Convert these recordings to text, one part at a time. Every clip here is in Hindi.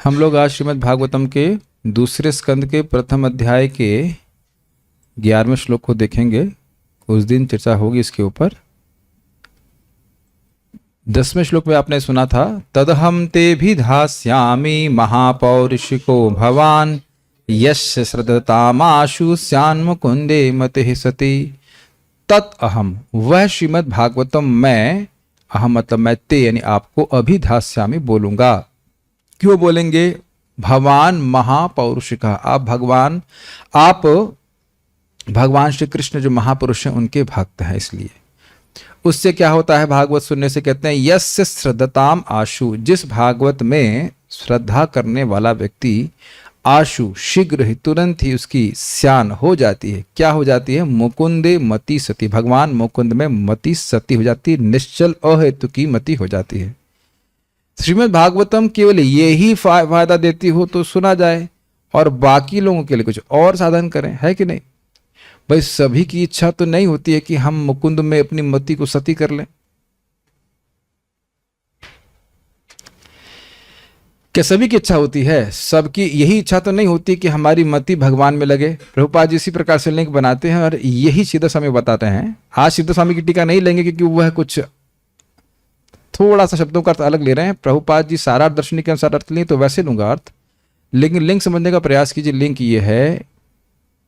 हम लोग आज श्रीमद् भागवतम के दूसरे स्कंद के प्रथम अध्याय के 11वें श्लोक को देखेंगे। उस दिन चर्चा होगी इसके ऊपर। 10वें श्लोक में आपने सुना था, तदहम ते भी धास्यामि महापौरुषिको भवान यस्य श्रद्धतामाशु स्यान् मुकुंदे मतिः सति। तत् अहम, वह श्रीमद् भागवतम मैं, अहम मतलब मैं, ते यानी आपको, अभिधास्यामि बोलूंगा। क्यों बोलेंगे? भगवान महापौरुषिका, आप भगवान श्री कृष्ण जो महापुरुष हैं उनके भक्त हैं, इसलिए। उससे क्या होता है भागवत सुनने से? कहते हैं यस्य श्रद्धताम आशु, जिस भागवत में श्रद्धा करने वाला व्यक्ति आशु शीघ्र ही, तुरंत ही उसकी स्यान हो जाती है। क्या हो जाती है? मुकुंदे मति सती, भगवान मुकुंद में मति सती हो जाती है, निश्चल अहेतु की मति हो जाती है। श्रीमद् भागवतम केवल यही फायदा देती हो तो सुना जाए, और बाकी लोगों के लिए कुछ और साधन करें, है कि नहीं भाई? सभी की इच्छा तो नहीं होती है कि हम मुकुंद में अपनी मति को सती कर लें। क्या सभी की इच्छा होती है? सबकी यही इच्छा तो नहीं होती कि हमारी मति भगवान में लगे। प्रभुपाद जी इसी प्रकार से लिंक बनाते हैं और यही सीधा स्वामी बताते हैं। आज सीधा स्वामी की टीका नहीं लेंगे क्योंकि वह कुछ थोड़ा सा शब्दों का अर्थ अलग ले रहे हैं। प्रभुपाद जी सारा दर्शनी के अनुसार अर्थ लें तो वैसे लूंगा अर्थ, लेकिन लिंक समझने का प्रयास कीजिए। लिंक ये है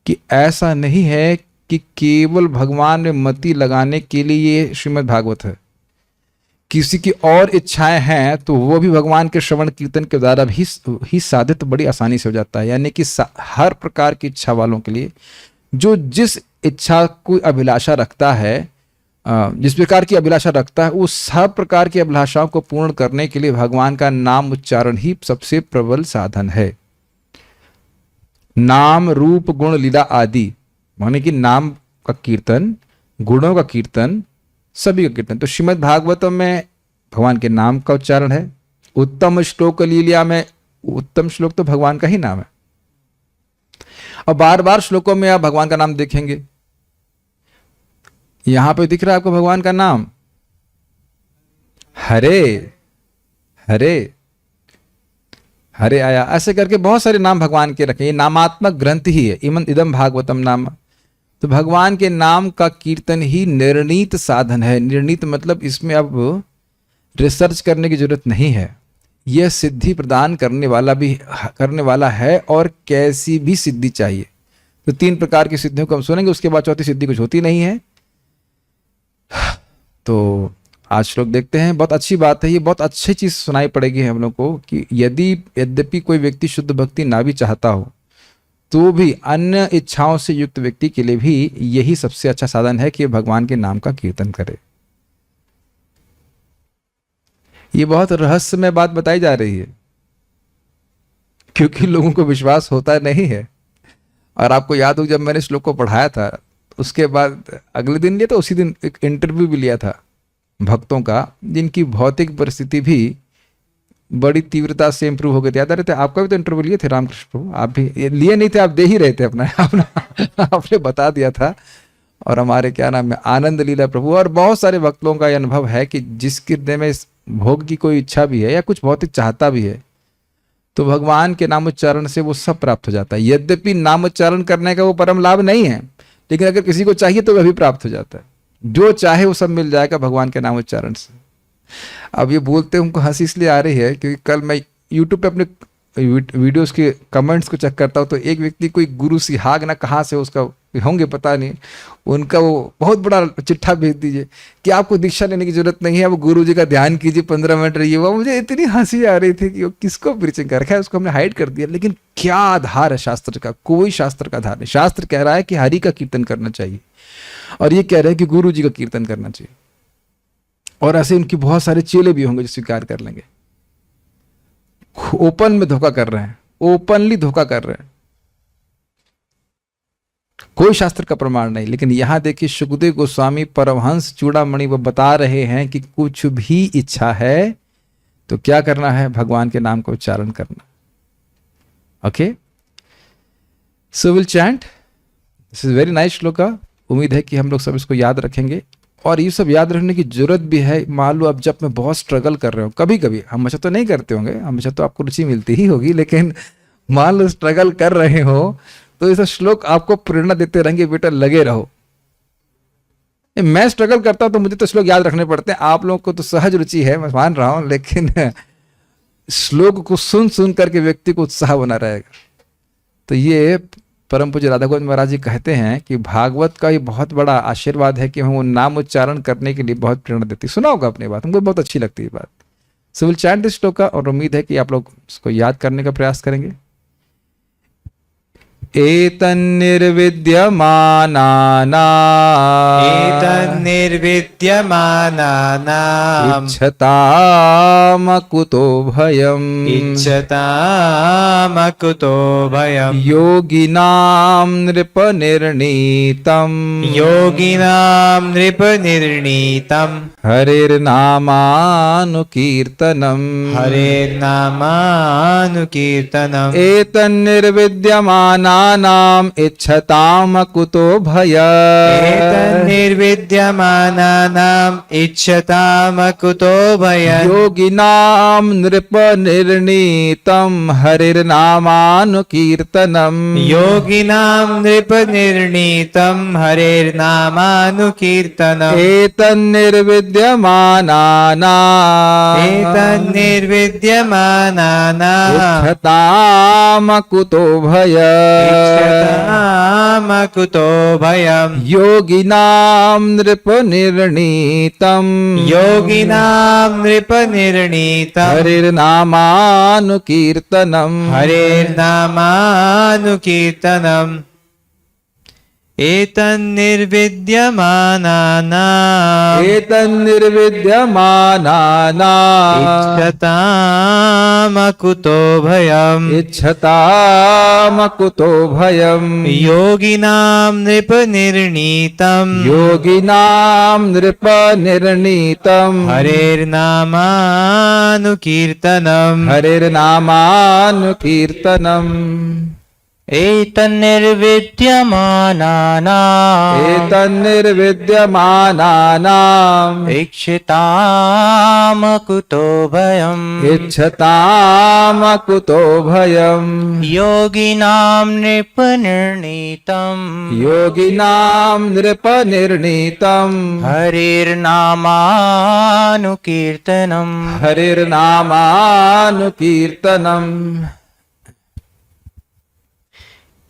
कि ऐसा नहीं है कि केवल भगवान में मति लगाने के लिए ये श्रीमद् भागवत है। किसी की और इच्छाएं हैं तो वो भी भगवान के श्रवण कीर्तन के द्वारा भी ही साधित बड़ी आसानी से हो जाता है। यानी कि हर प्रकार की इच्छा वालों के लिए, जो जिस इच्छा को अभिलाषा रखता है, जिस प्रकार की अभिलाषा रखता है, उस सब प्रकार की अभिलाषाओं को पूर्ण करने के लिए भगवान का नाम उच्चारण ही सबसे प्रबल साधन है। नाम रूप गुण लीला आदि, माने कि नाम का कीर्तन, गुणों का कीर्तन, सभी का कीर्तन। तो श्रीमद् भागवतम में भगवान के नाम का उच्चारण है। उत्तम श्लोक लीला में उत्तम श्लोक तो भगवान का ही नाम है, और बार बार श्लोकों में आप भगवान का नाम देखेंगे। यहां पे दिख रहा है आपको भगवान का नाम, हरे हरे हरे आया, ऐसे करके बहुत सारे नाम भगवान के रखे। ये नामात्मक ग्रंथ ही है, इदम भागवतम नाम। तो भगवान के नाम का कीर्तन ही निर्णीत साधन है। निर्णीत मतलब इसमें अब रिसर्च करने की जरूरत नहीं है। यह सिद्धि प्रदान करने वाला है, और कैसी भी सिद्धि चाहिए। तो 3 प्रकार की सिद्धियों को हम सुनेंगे, उसके बाद चौथी सिद्धि कुछ होती नहीं है। तो आज श्लोक देखते हैं। बहुत अच्छी बात है, ये बहुत अच्छी चीज सुनाई पड़ेगी हम लोग को कि यद्यपि कोई व्यक्ति शुद्ध भक्ति ना भी चाहता हो तो भी अन्य इच्छाओं से युक्त व्यक्ति के लिए भी यही सबसे अच्छा साधन है कि भगवान के नाम का कीर्तन करे। ये बहुत रहस्यमय बात बताई जा रही है क्योंकि लोगों को विश्वास होता नहीं है। और आपको याद हो, जब मैंने श्लोक को पढ़ाया था उसके बाद अगले दिन लिया था, उसी दिन एक इंटरव्यू भी लिया था भक्तों का, जिनकी भौतिक परिस्थिति भी बड़ी तीव्रता से इंप्रूव हो गई थी। याद आ रहे थे? आपका भी तो इंटरव्यू लिए थे रामकृष्ण प्रभु, आप भी लिए नहीं थे, आप दे ही रहे थे अपना आपने बता दिया था। और हमारे क्या नाम है, आनंद लीला प्रभु और बहुत सारे भक्त लोगों का यह अनुभव है कि जिसके हृदय में भोग की कोई इच्छा भी है या कुछ भौतिक चाहता भी है, तो भगवान के नामोच्चारण से वो सब प्राप्त हो जाता है। यद्यपि नामोच्चारण करने का वो परम लाभ नहीं है, लेकिन अगर किसी को चाहिए तो वह भी प्राप्त हो जाता है। जो चाहे वो सब मिल जाएगा भगवान के नाम उच्चारण से। अब ये बोलते उनको हंसी इसलिए आ रही है क्योंकि कल मैं यूट्यूब पे अपने वीडियोस के कमेंट्स को चेक करता हूँ, तो एक व्यक्ति, कोई गुरु सिहाग ना कहाँ से उसका होंगे पता नहीं, उनका वो बहुत बड़ा चिट्ठा भेज दीजिए कि आपको दीक्षा लेने की जरूरत नहीं है, वो गुरु जी का ध्यान कीजिए, 15 मिनट रहिए। वो मुझे इतनी हंसी आ रही थी कि वो किसको प्रीचिंग कर रखा है, उसको हमने हाइड कर दिया। लेकिन क्या आधार है शास्त्र का? कोई शास्त्र का आधार नहीं। शास्त्र कह रहा है कि हरि का कीर्तन करना चाहिए, और ये कह रहे हैं कि गुरु जी का कीर्तन करना चाहिए। और ऐसे उनकी बहुत सारे चेले भी होंगे जो स्वीकार कर लेंगे। ओपन में धोखा कर रहे हैं, ओपनली धोखा कर रहे हैं। कोई शास्त्र का प्रमाण नहीं। लेकिन यहां देखिए, सुखदेव गोस्वामी परमहंस चूड़ामणि वो बता रहे हैं कि कुछ भी इच्छा है तो क्या करना है? भगवान के नाम का उच्चारण करना। Okay, so will chant. This is very nice shloka. उम्मीद है कि हम लोग सब इसको याद रखेंगे और ये सब याद रखने की जरूरत भी है। मान लो अब जब मैं बहुत स्ट्रगल कर रहे हो, कभी कभी, हमेशा तो नहीं करते होंगे, हमेशा तो आपको रुचि मिलती ही होगी, लेकिन मान लो स्ट्रगल कर रहे हो तो इस श्लोक आपको प्रेरणा देते रहेंगे, बेटा लगे रहो। मैं स्ट्रगल करता हूं तो मुझे तो श्लोक याद रखने पड़ते हैं, आप लोगों को तो सहज रुचि है, मैं मान रहा हूं, लेकिन श्लोक को सुन सुन करके व्यक्ति को उत्साह बना रहेगा। तो ये परम पूज्य राधा गोविंद महाराज जी कहते हैं कि भागवत का ये बहुत बड़ा आशीर्वाद है कि हम वो नाम उच्चारण करने के लिए बहुत प्रेरणा देती। सुना होगा अपनी बात, हमको बहुत अच्छी लगती है बात। सो विल चैंट दिस श्लोक, और उम्मीद है कि आप लोग उसको याद करने का प्रयास करेंगे। एतन्निर्विद्यमानानाम् इच्छतामकुतो भयम् इच्छतामकुतो भयम् योगिनां नृपनिर्णीतम् योगिनां नृपनिर्णीतम् हरेर्नामानुकीर्तनम् हरेर्नामानुकीर्तनम् एतन्निर्विद्यमानानाम् इच्छतामकुतो भयम् एतन्निर्विद्यमानानाम् इच्छतामकुतो भयम् योगिनां नृपनिर्णीतम् हरिर्नामानुकीर्तनम् योगिनां नृपनिर्णीतम् हरेर्नामानुकीर्तनम् एतन्निर्विद्यमानानाम् एतन्निर्विद्यमानानाम् इच्छतामकुतो भयम् इच्छतामकुतो भयम् योगिनां नृपनिर्णीतम् योगिनां नृपनिर्णीतम् हरिर्नामानुकीर्तनम् हरेर्नामानुकीर्तनम् एतन्निर्विद्यमानानाम् इच्छतामकुतो भयम् इच्छतामकुतो भयम् योगिनां नृपनिर्णीतम् योगिनां नृपनिर्णीतम् हरेर्नामानुकीर्तनम् हरिर्नामानुकीर्तनम् एतन्निर्विद्यमानानाम् इच्छतामकुतो भयम् इच्छतामकुतो भयम् योगिनां नृपनिर्णीतम् योगिनां नृपनिर्णीतम् हरेर्नामानुकीर्तनम् हरिर्नामानुकीर्तनम्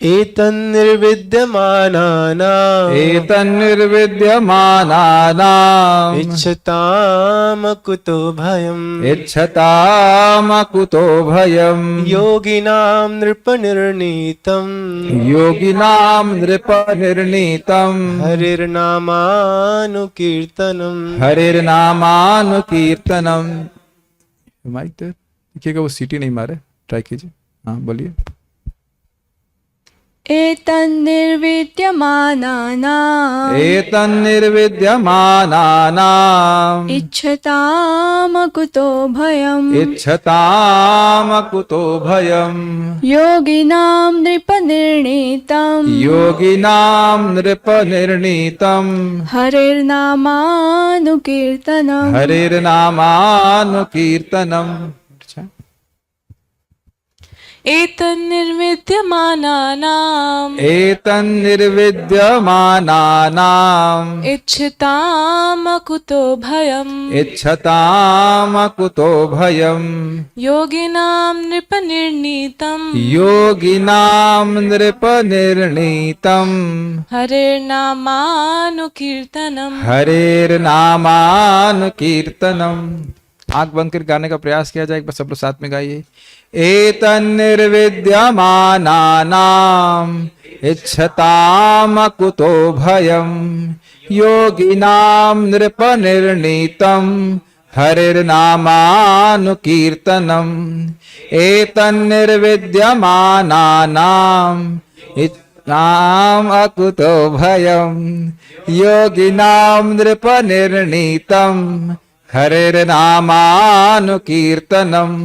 एतन्निर्विद्यमानानाम् इच्छतामकुतो भयम् इच्छतामकुतो भयम् योगिनां नृपनिर्णीतम् योगिनां नृपनिर्णीतम् हरिर्नामानुकीर्तनम् हरिर्नामानुकीर्तनम्। माइक देखिएगा, वो सीटी नहीं मारे, ट्राई कीजिए। हाँ बोलिए। एतन्निर्विद्यमानानाम् इच्छतामकुतो भयम् इच्छतामकुतो भयम् योगिनां नृपनिर्णीतम् योगिनां नृपनिर्णीतम् हरिर्नामानुकीर्तनम् हरिर्नामानुकीर्तनम्। एतन्निर्विद्यमानानाम् एतन्निर्विद्यमानानाम् इच्छतामकुतो भयम् इच्छतामकुतो भयम् योगिनां नृपनिर्णीतम् योगिनां नृपनिर्णीतम् हरेर्नामानुकीर्तनम् हरेर्नामानुकीर्तनम्। आंख बंद कर गाने का प्रयास किया जाए, एक बार सब लोग साथ में गाइए। एतन्निर्विद्यमानानाम् इच्छतामकुतो भयम् योगिनां नृपनिर्णीतम् हरिर्नामानुकीर्तनम् एतन्निर्विद्यमानानाम् इच्छतामकुतो भयम् योगिनां नृपनिर्णीतम् हरिर्नामानुकीर्तनम्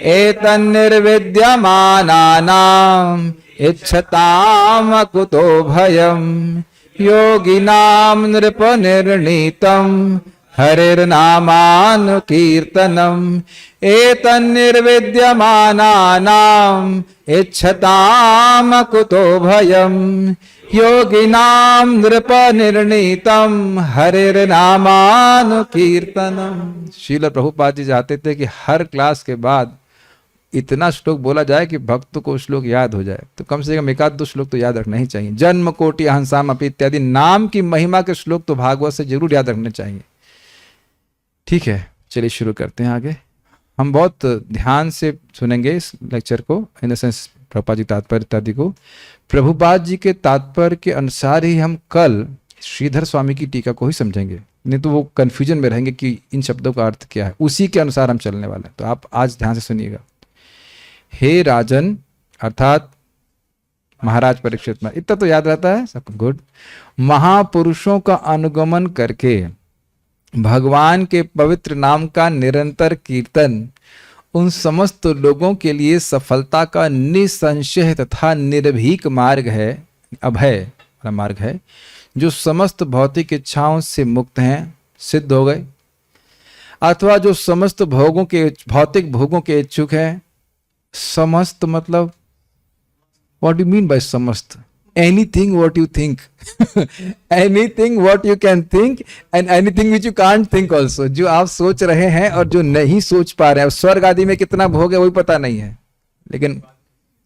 एतन्निर्विद्यमानानाम् इच्छतामकुतो भयम् योगिनाम नृपनिर्णीतम हरिर्नामानुकीर्तनम एतन्निर्विद्यमानानाम इच्छताम कुतो भयम योगिनाम नृपनिर्णीतम हरिर्नामानुकीर्तनम। श्रील प्रभुपाद जी चाहते थे कि हर क्लास के बाद इतना श्लोक बोला जाए कि भक्त को श्लोक याद हो जाए, तो कम से कम एक आध दो श्लोक तो याद रखना ही चाहिए। जन्म कोटि अहंसाम अपि इत्यादि नाम की महिमा के श्लोक तो भागवत से जरूर याद रखने चाहिए। ठीक है, चलिए शुरू करते हैं आगे। हम बहुत ध्यान से सुनेंगे इस लेक्चर को, in the sense Prabhupada ji तात्पर्य इत्यादि को। प्रभुपाद जी के तात्पर्य के अनुसार ही हम कल श्रीधर स्वामी की टीका को ही समझेंगे, नहीं तो वो कंफ्यूजन में रहेंगे कि इन शब्दों का अर्थ क्या है। उसी के अनुसार हम चलने वाले हैं, तो आप आज ध्यान से सुनिएगा। हे राजन अर्थात महाराज परीक्षित में, इतना तो याद रहता है सबको, गुड। महापुरुषों का अनुगमन करके भगवान के पवित्र नाम का निरंतर कीर्तन उन समस्त लोगों के लिए सफलता का निसंशय तथा निर्भीक मार्ग है, अभय वाला मार्ग है, जो समस्त भौतिक इच्छाओं से मुक्त हैं, सिद्ध हो गए, अथवा जो समस्त भोगों के भौतिक भोगों के इच्छुक हैं। समस्त मतलब व्हाट यू मीन बाय समस्त? Anything what you think, anything what you can think and anything which you can't think also. जो आप सोच रहे हैं और जो नहीं सोच पा रहे हैं। स्वर्ग आदि में कितना भोग है वही पता नहीं है, लेकिन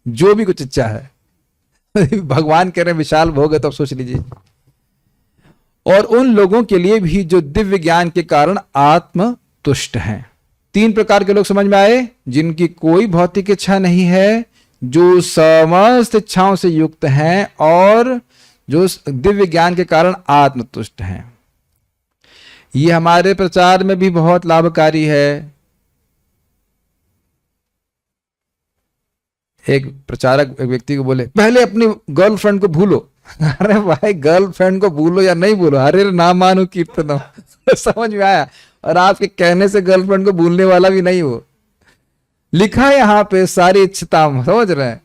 जो भी कुछ इच्छा है भगवान कह रहे हैं विशाल भोग है, तो आप सोच लीजिए। और उन लोगों के लिए भी जो दिव्य ज्ञान के कारण आत्म तुष्ट हैं। 3 प्रकार के लोग समझ में आए, जिनकी कोई भौतिक इच्छा नहीं है, जो समस्त इच्छाओं से युक्त हैं और जो दिव्य ज्ञान के कारण आत्मतुष्ट हैं। ये हमारे प्रचार में भी बहुत लाभकारी है। एक प्रचारक एक व्यक्ति को बोले, पहले अपनी गर्लफ्रेंड को भूलो। अरे भाई, गर्लफ्रेंड को भूलो या नहीं भूलो, हरे नामानु कीर्तन समझ में आया। और आपके कहने से गर्लफ्रेंड को भूलने वाला भी नहीं हो। लिखा है यहाँ पे सारी इच्छता, समझ रहे हैं।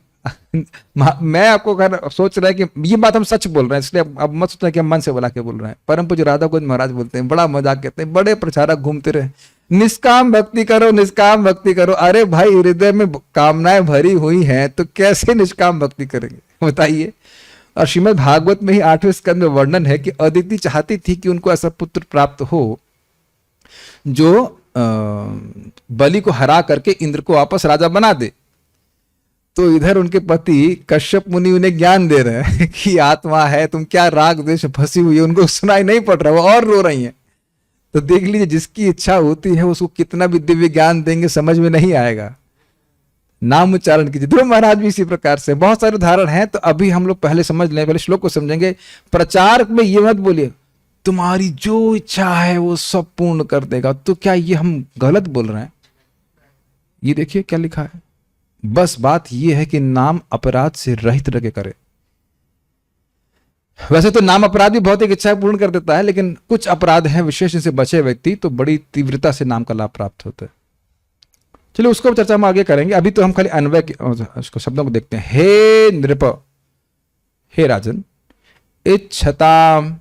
मैं आपको सोच रहा है कि ये बात हम सच बोल रहे हैं, इसलिए अब मत सोचना कि हम मन से बुला के बोल रहे हैं। परम पूज्य राधा गोविंद महाराज बोलते हैं, बड़ा मजाक कहते हैं, बड़े प्रचारक घूमते रहे, निष्काम भक्ति करो, निष्काम भक्ति करो। अरे भाई, हृदय में कामनाएं भरी हुई हैं तो कैसे निष्काम भक्ति करेंगे बताइए। और श्रीमद् भागवत में ही 8वें स्कंद में वर्णन है कि अदिति चाहती थी कि उनको ऐसा पुत्र प्राप्त हो जो बलि को हरा करके इंद्र को वापस राजा बना दे। तो इधर उनके पति कश्यप मुनि उन्हें ज्ञान दे रहे हैं कि आत्मा है, तुम क्या राग द्वेष फंसी हुई है। उनको सुनाई नहीं पड़ रहा, वो और रो रही हैं। तो देख लीजिए, जिसकी इच्छा होती है उसको कितना भी दिव्य ज्ञान देंगे समझ में नहीं आएगा। नाम उच्चारण कीजिए। ध्रुव महाराज भी इसी प्रकार से, बहुत सारे उदाहरण हैं। तो अभी हम लोग पहले समझ लें, पहले श्लोक को समझेंगे। प्रचार में ये मत बोलिए तुम्हारी जो इच्छा है वो सब पूर्ण कर देगा, तो क्या ये हम गलत बोल रहे हैं? ये देखिए क्या लिखा है। बस बात ये है कि नाम अपराध से रहित रह के करे। वैसे तो नाम अपराध भी भौतिक इच्छा पूर्ण कर देता है, लेकिन कुछ अपराध हैं विशेष से बचे व्यक्ति तो बड़ी तीव्रता से नाम का लाभ प्राप्त होता है। चलिए उसको चर्चा हम आगे करेंगे। अभी तो हम खाली अन्वय उसको शब्दों को देखते हैं। हे नृप, हे राजन, इच्छताम,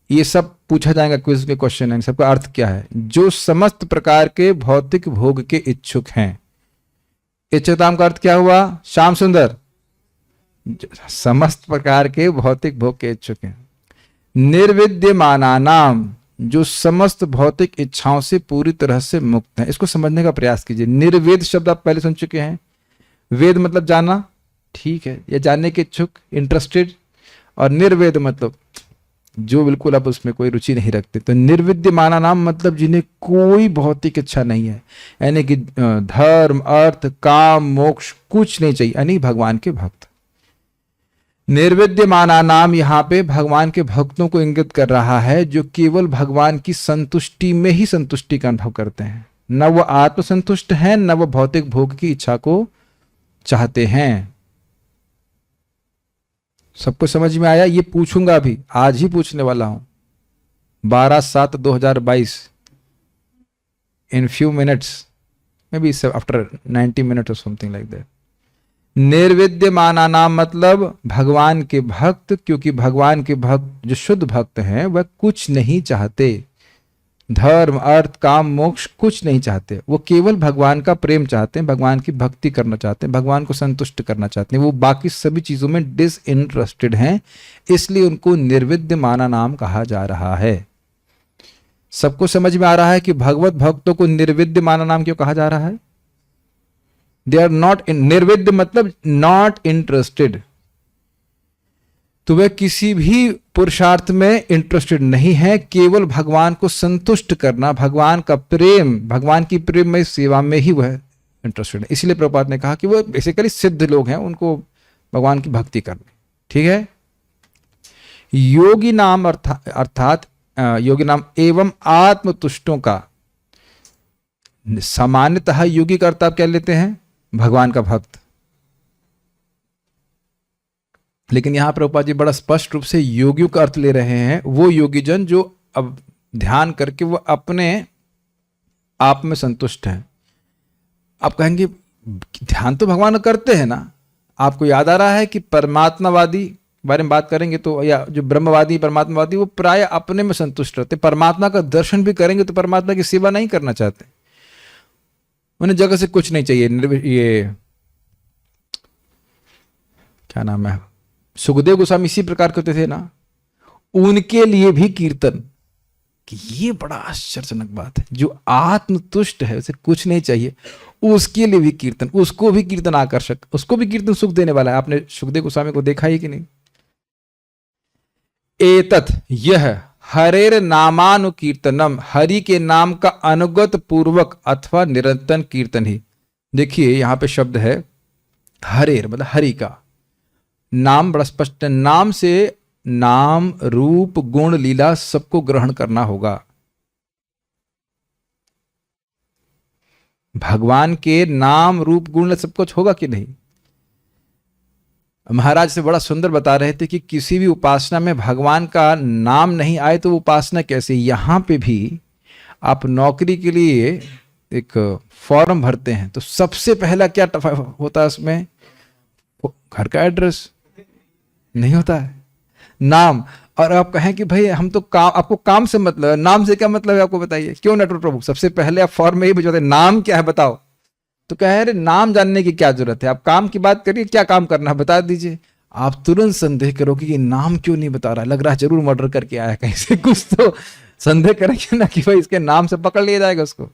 ये सब पूछा जाएगा क्विज के क्वेश्चन है, सबका अर्थ क्या है? जो समस्त प्रकार के भौतिक भोग के इच्छुक हैं। इच्छताम का अर्थ क्या हुआ श्याम सुंदर? समस्त प्रकार के भौतिक भोग के इच्छुक हैं। निर्विद्यमाना नाम, जो समस्त भौतिक इच्छाओं से पूरी तरह से मुक्त हैं। इसको समझने का प्रयास कीजिए। निर्वेद शब्द आप पहले सुन चुके हैं। वेद मतलब जाना, ठीक है, या जानने के इच्छुक, इंटरेस्टेड। और निर्वेद मतलब जो बिल्कुल आप उसमें कोई रुचि नहीं रखते। तो निर्विद्यमाना नाम मतलब जिन्हें कोई भौतिक इच्छा नहीं है, यानी कि धर्म, अर्थ, काम, मोक्ष कुछ नहीं चाहिए, यानी भगवान के भक्त। निर्विद्यमाना नाम यहाँ पे भगवान के भक्तों को इंगित कर रहा है, जो केवल भगवान की संतुष्टि में ही संतुष्टि का अनुभव करते हैं। न वो आत्मसंतुष्ट हैं, न वो भौतिक भोग की इच्छा को चाहते हैं। सबको समझ में आया? ये पूछूंगा अभी, आज ही पूछने वाला हूं। 12/7/2022 in few minutes, may be after 90 minutes और समथिंग लाइक दैट। निर्विद्यमाना नाम मतलब भगवान के भक्त, क्योंकि भगवान के भक्त जो शुद्ध भक्त हैं वह कुछ नहीं चाहते, धर्म अर्थ काम मोक्ष कुछ नहीं चाहते, वो केवल भगवान का प्रेम चाहते हैं, भगवान की भक्ति करना चाहते हैं, भगवान को संतुष्ट करना चाहते हैं, वो बाकी सभी चीजों में डिसइंटरेस्टेड हैं, इसलिए उनको निर्विद्यमाना नाम कहा जा रहा है। सबको समझ में आ रहा है कि भगवत भक्तों को निर्विद्यमाना नाम क्यों कहा जा रहा है? दे आर नॉट इन, निर्विद्य मतलब नॉट इंटरेस्टेड, तो वह किसी भी पुरुषार्थ में इंटरेस्टेड नहीं है, केवल भगवान को संतुष्ट करना, भगवान का प्रेम, भगवान की प्रेममय सेवा में ही वह इंटरेस्टेड है। इसलिए प्रभुपाद ने कहा कि वो बेसिकली सिद्ध लोग हैं, उनको भगवान की भक्ति करनी। ठीक है। योगी नाम अर्थात योगी नाम एवं आत्मतुष्टों का, सामान्यतः योगी का अर्थ आप क्या लेते हैं? भगवान का भक्त, लेकिन यहां प्रभुपाद जी बड़ा स्पष्ट रूप से योगियों का अर्थ ले रहे हैं, वो योगीजन जो अब ध्यान करके वो अपने आप में संतुष्ट हैं। आप कहेंगे ध्यान तो भगवान करते हैं ना, आपको याद आ रहा है कि परमात्मावादी बारे में बात करेंगे तो, या जो ब्रह्मवादी परमात्मावादी, वो प्राय अपने में संतुष्ट रहते, परमात्मा का दर्शन भी करेंगे तो परमात्मा की सेवा नहीं करना चाहते, उन्हें जगह से कुछ नहीं चाहिए। ये क्या नाम है, सुखदेव गोस्वामी इसी प्रकार करते थे ना, उनके लिए भी कीर्तन, कि ये बड़ा आश्चर्यजनक बात है, जो आत्मतुष्ट है उसे कुछ नहीं चाहिए, उसके लिए भी कीर्तन, उसको भी कीर्तन आकर्षक, उसको भी कीर्तन सुख देने वाला है। आपने सुखदेव गोस्वामी को देखा ही कि नहीं? एतत् यह हरेर नामानुकीर्तनम, हरि के नाम का अनुगत पूर्वक अथवा निरंतर कीर्तन ही। देखिए यहां पे शब्द है हरेर, मतलब हरि का नाम, बड़ा स्पष्ट, नाम से नाम रूप गुण लीला सबको ग्रहण करना होगा। भगवान के नाम रूप गुण सब कुछ होगा कि नहीं? महाराज से बड़ा सुंदर बता रहे थे कि किसी भी उपासना में भगवान का नाम नहीं आए तो उपासना कैसे। यहां पे भी आप नौकरी के लिए एक फॉर्म भरते हैं तो सबसे पहला क्या होता है उसमें? घर का एड्रेस नहीं होता है, नाम। और आप कहें कि भाई हम तो काम, आपको काम से मतलब है, नाम से क्या मतलब है आपको बताइए? क्यों नटवर प्रभु? सबसे पहले आप फॉर्म में ही बजाते नाम क्या है बताओ, तो कह रहे नाम जानने की क्या जरूरत है, आप काम की बात करिए, क्या काम करना है बता दीजिए। आप तुरंत संदेह करोगे कि नाम क्यों नहीं बता रहा, लग रहा है जरूर मर्डर करके आया कहीं से, कुछ तो संदेह करेंगे ना कि भाई इसके नाम से पकड़ लिया जाएगा उसको।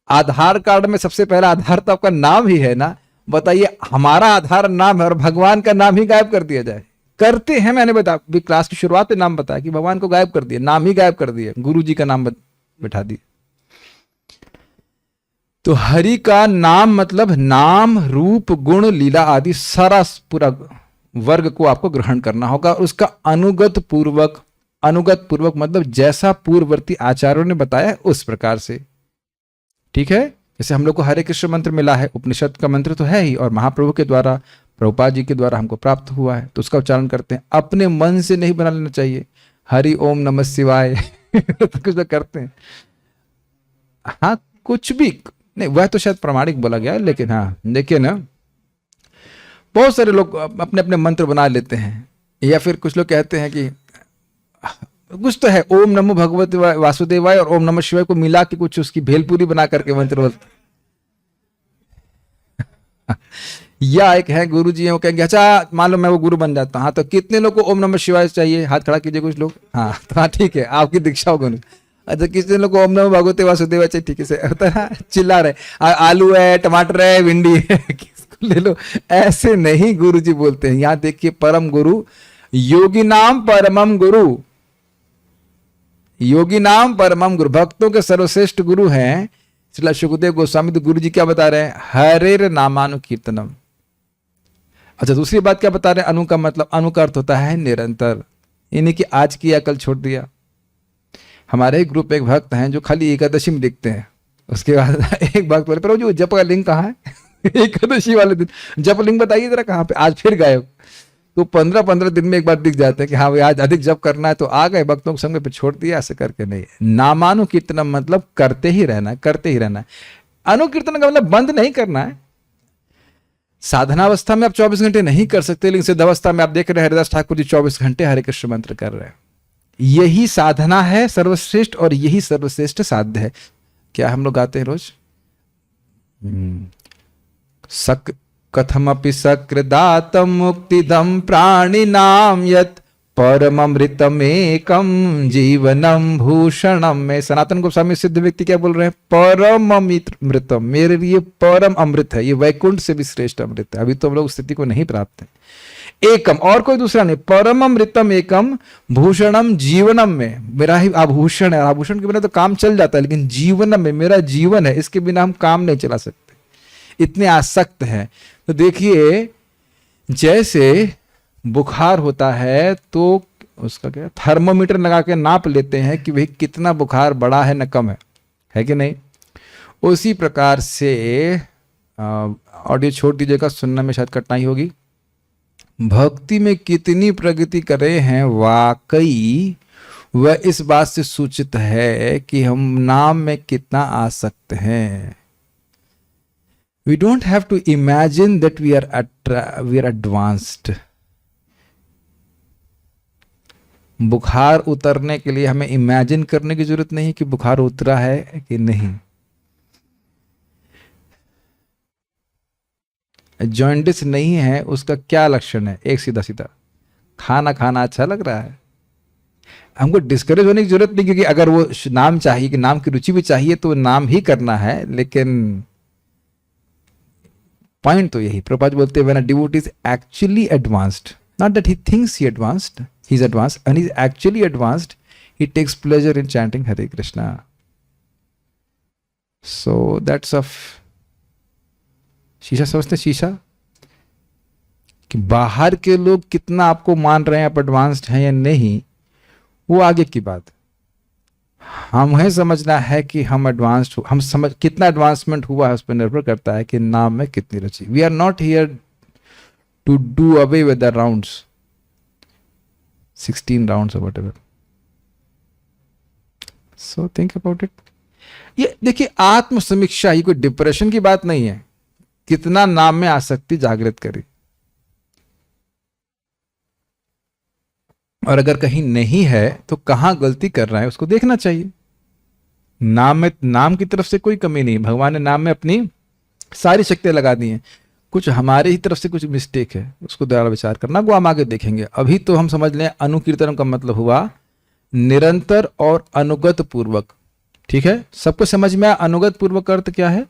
आधार कार्ड में सबसे पहला आधार तो आपका नाम ही है ना, बताइए हमारा आधार नाम है और भगवान का नाम ही गायब कर दिया जाए? करते हैं, मैंने बताया क्लास की शुरुआत में नाम बताया कि भगवान को गायब कर दिया, नाम ही गायब कर दिया, गुरु जी का नाम बिठा दिया। तो हरि का नाम मतलब नाम रूप गुण लीला आदि सारा पूरा वर्ग को आपको ग्रहण करना होगा। उसका अनुगत पूर्वक, अनुगत पूर्वक मतलब जैसा पूर्ववर्ती आचार्यों ने बताया उस प्रकार से। ठीक है, जैसे हम लोग को हरे कृष्ण मंत्र मिला है, उपनिषद का मंत्र तो है ही, और महाप्रभु के द्वारा, प्रभुपाद जी के द्वारा हमको प्राप्त हुआ है, तो उसका उच्चारण करते हैं। अपने मन से नहीं बना लेना चाहिए, हरि ओम नमः शिवाय तो कुछ तो करते हैं। हाँ कुछ भी नहीं, वह तो शायद प्रमाणिक बोला गया है, लेकिन हाँ देखिए ना, बहुत सारे लोग अपने अपने मंत्र बना लेते हैं, या फिर कुछ लोग कहते हैं कि कुछ तो है ओम नमो भगवते वासुदेवाय और ओम नमः शिवाय को मिला के कुछ उसकी भेलपूरी बना करके मंत्र बोलते। या एक है गुरु जी, वो कहेंगे अच्छा मान लो मैं वो गुरु बन जाता हूँ, हाँ तो कितने लोग को ओम नमः शिवाय चाहिए? हाथ खड़ा कीजिए कुछ लोग। हाँ तो हाँ ठीक है, आपकी दीक्षा होगी। अच्छा कितने लोग को ओम नमः भगवते वासुदेवाय चाहिए? ठीक है से होता है, चिल्ला रहे, आलू है, टमाटर है, भिंडी है, किसको ले लो। ऐसे नहीं गुरु जी बोलते हैं। यहाँ देखिए, परम गुरु योगी नाम परमम गुरु, योगी नाम परमम गुरु, भक्तों के सर्वश्रेष्ठ गुरु हैं श्रील सुखदेव गोस्वामी। तो गुरु जी क्या बता रहे हैं? हरेर नामानुकीर्तनम। अच्छा दूसरी बात क्या बता रहे हैं? अनु का मतलब, अनु का अर्थ होता है निरंतर, यानी कि आज किया कल छोड़ दिया। हमारे ही ग्रुप एक भक्त हैं जो खाली एकादशी में दिखते हैं, उसके बाद एक भक्त बोले पर जो जप का लिंग कहाँ है एकादशी वाले दिन जप लिंग बताइए जरा कहाँ पे, आज फिर गायब। तो 15-15 दिन में एक बार दिख जाते हैं कि हाँ भाई आज अधिक जप करना है, तो आ गए भक्तों के संग पे छोड़ दिया, ऐसे करके नहीं। नामानुकीर्तनम मतलब करते ही रहना है, करते ही रहना है। अनुकीर्तन का मतलब बंद नहीं करना है। साधनावस्था में आप 24 घंटे नहीं कर सकते, लेकिन सिद्धावस्था में आप देख रहे हैं हरिदास ठाकुर जी 24 घंटे हरे कृष्ण मंत्र कर रहे हैं। यही साधना है सर्वश्रेष्ठ और यही सर्वश्रेष्ठ साध्य है। क्या हम लोग गाते हैं रोज? सक कथमपि सकृदातम मुक्तिदम प्राणिनाम यत् परममृतमेकम जीवनम भूषणम में। सनातन गोस्वामी सिद्ध व्यक्ति क्या बोल रहे हैं? परम अमृतम, मेरे लिए परम अमृत है, ये वैकुंठ से भी श्रेष्ठ अमृत है। अभी तो हम लोग स्थिति को नहीं प्राप्त है। एकम, और कोई दूसरा नहीं, परम अमृतम एकम भूषणम जीवनम में, मेरा ही आभूषण है। आभूषण के बिना तो काम चल जाता है, लेकिन जीवनम में, मेरा जीवन है, इसके बिना हम काम नहीं चला सकते, इतने आसक्त हैं। तो देखिए, जैसे बुखार होता है तो उसका क्या, थर्मोमीटर लगा के नाप लेते हैं कि भाई कितना बुखार बढ़ा है न कम है कि नहीं। उसी प्रकार से ऑडियो छोड़ दीजिएगा, सुनने में शायद कठिनाई होगी। भक्ति में कितनी प्रगति कर रहे हैं, वाकई वह इस बात से सूचित है कि हम नाम में कितना आसक्त हैं। We don't have to imagine that we are advanced. बुखार उतरने के लिए हमें इमेजिन करने की जरूरत नहीं कि बुखार उतरा है कि नहीं। जॉन्डिस नहीं है, उसका क्या लक्षण है? एक सीधा सीधा खाना खाना अच्छा लग रहा है। हमको डिस्करेज होने की जरूरत नहीं, क्योंकि अगर वो नाम चाहिए, कि नाम की रुचि भी चाहिए, तो नाम ही करना है। लेकिन पॉइंट तो यही, प्रभुपाद बोलते हैं, when a devotee is actually advanced, not that he thinks he advanced, he's advanced, and he's actually advanced, he takes pleasure in chanting Hare Krishna. So that's of शीशा, समझते शीशा, कि बाहर के लोग कितना आपको मान रहे हैं, आप एडवांस्ड हैं या नहीं, वो आगे की बात। हमें समझना है कि हम एडवांस्ड, हम समझ कितना एडवांसमेंट हुआ है उस पर निर्भर करता है कि नाम में कितनी रुचि। We are not here to do away with the rounds, 16 rounds और whatever. So think about it. ये देखिए, आत्मसमीक्षा, ये कोई डिप्रेशन की बात नहीं है। कितना नाम में आसक्ति जागृत करी, और अगर कहीं नहीं है तो कहां गलती कर रहा है उसको देखना चाहिए। नाम में, नाम की तरफ से कोई कमी नहीं, भगवान ने नाम में अपनी सारी शक्तियां लगा दी हैं। कुछ हमारे ही तरफ से कुछ मिस्टेक है, उसको दोबारा विचार करना, वो हम आगे देखेंगे। अभी तो हम समझ लें, अनुकीर्तन का मतलब हुआ निरंतर और अनुगत पूर्वक। ठीक है, सबको समझ में आया अनुगत पूर्वक अर्थ क्या है?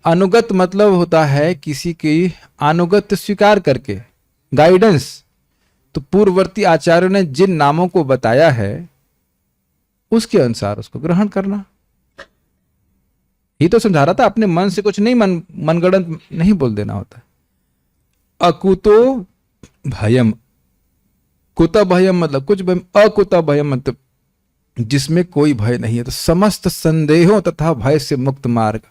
अनुगत मतलब होता है किसी की अनुगत स्वीकार करके, गाइडेंस। तो पूर्ववर्ती आचार्यों ने जिन नामों को बताया है उसके अनुसार उसको ग्रहण करना। ये तो समझा रहा था, अपने मन से कुछ नहीं, मनगढ़ंत नहीं बोल देना होता। अकुतो भयम, कुत भयम मतलब कुछ भयम, अकुत भयम मतलब जिसमें कोई भय नहीं है। तो समस्त संदेहों तथा भय से मुक्त मार्ग।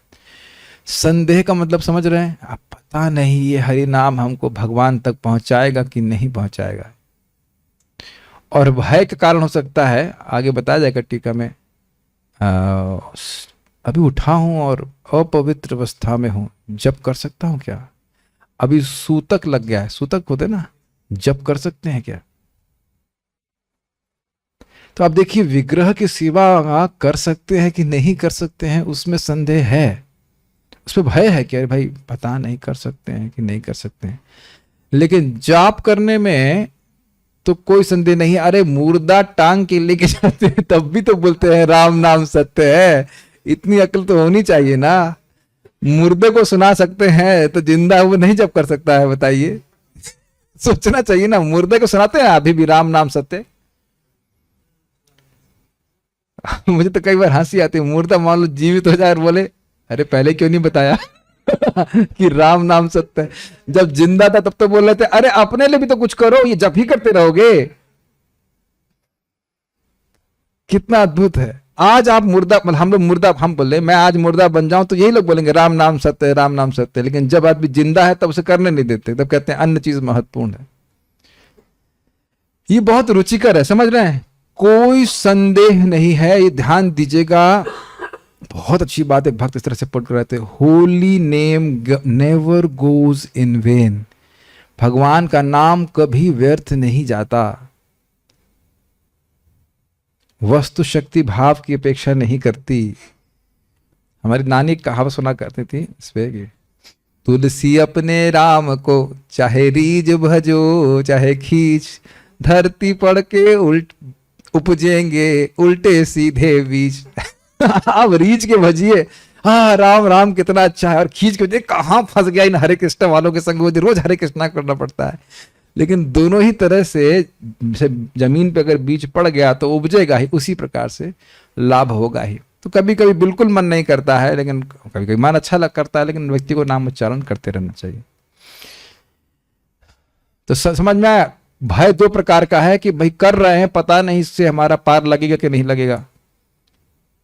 संदेह का मतलब समझ रहे हैं आप? पता नहीं ये हरि नाम हमको भगवान तक पहुंचाएगा कि नहीं पहुंचाएगा। और भय का कारण हो सकता है, आगे बताया जाएगा टीका में, अभी उठा हूं और अपवित्र अवस्था में हूं, जप कर सकता हूं क्या? अभी सूतक लग गया है, सूतक होते ना, जप कर सकते हैं क्या? तो आप देखिए, विग्रह की सेवा कर सकते हैं कि नहीं कर सकते हैं, उसमें संदेह है, उसमें भय है कि अरे भाई पता नहीं कर सकते हैं कि नहीं कर सकते हैं। लेकिन जाप करने में तो कोई संदेह नहीं है। अरे मुर्दा टांग के लेके जाते हैं तब भी तो बोलते हैं राम नाम सत्य है। इतनी अकल तो होनी चाहिए ना। मुर्दे को सुना सकते हैं तो जिंदा वो नहीं जप कर सकता है, बताइए। सोचना चाहिए ना, मुर्दे को सुनाते हैं अभी भी राम नाम सत्य। मुझे तो कई बार हंसी आती है, मुर्दा मान लो जीवित हो जाए और बोले अरे पहले क्यों नहीं बताया कि राम नाम सत्य है। जब जिंदा था तब तो बोल रहे थे अरे अपने लिए भी तो कुछ करो, ये जब ही करते रहोगे। कितना अद्भुत है। आज आप मुर्दा, हम लोग मुर्दा, हम बोले मैं आज मुर्दा बन जाऊं तो यही लोग बोलेंगे राम नाम सत्य है, राम नाम सत्य है। लेकिन जब आदमी जिंदा है तब उसे करने नहीं देते, तब कहते हैं अन्य चीज महत्वपूर्ण है। ये बहुत रुचिकर है, समझ रहे हैं? कोई संदेह नहीं है, ये ध्यान दीजिएगा। बहुत अच्छी बात है, भक्त इस तरह से पढ़ कर रहते, holy name never goes in when, भगवान का नाम कभी व्यर्थ नहीं जाता, वस्तु शक्ति भाव की अपेक्षा नहीं करती। हमारी नानी कहावत सुना करती थी इस पे कि तुलसी अपने राम को चाहे रीज भजो चाहे खींच, धरती पड़ के उपजेंगे उल्टे सीधे बीज। आप रीच के भजिए, हाँ राम राम कितना अच्छा है, और खींच के भजिए कहाँ फंस गया इन हरे कृष्ण वालों के संग, रोज हरे कृष्णा करना पड़ता है। लेकिन दोनों ही तरह से जमीन पे अगर बीज पड़ गया तो उपजेगा ही, उसी प्रकार से लाभ होगा ही। तो कभी कभी बिल्कुल मन नहीं करता है, लेकिन कभी कभी मन अच्छा करता है, लेकिन व्यक्ति को नाम उच्चारण करते रहना चाहिए। तो समझ में आया, भय दो प्रकार का है कि भाई कर रहे हैं, पता नहीं इससे हमारा पार लगेगा कि नहीं लगेगा,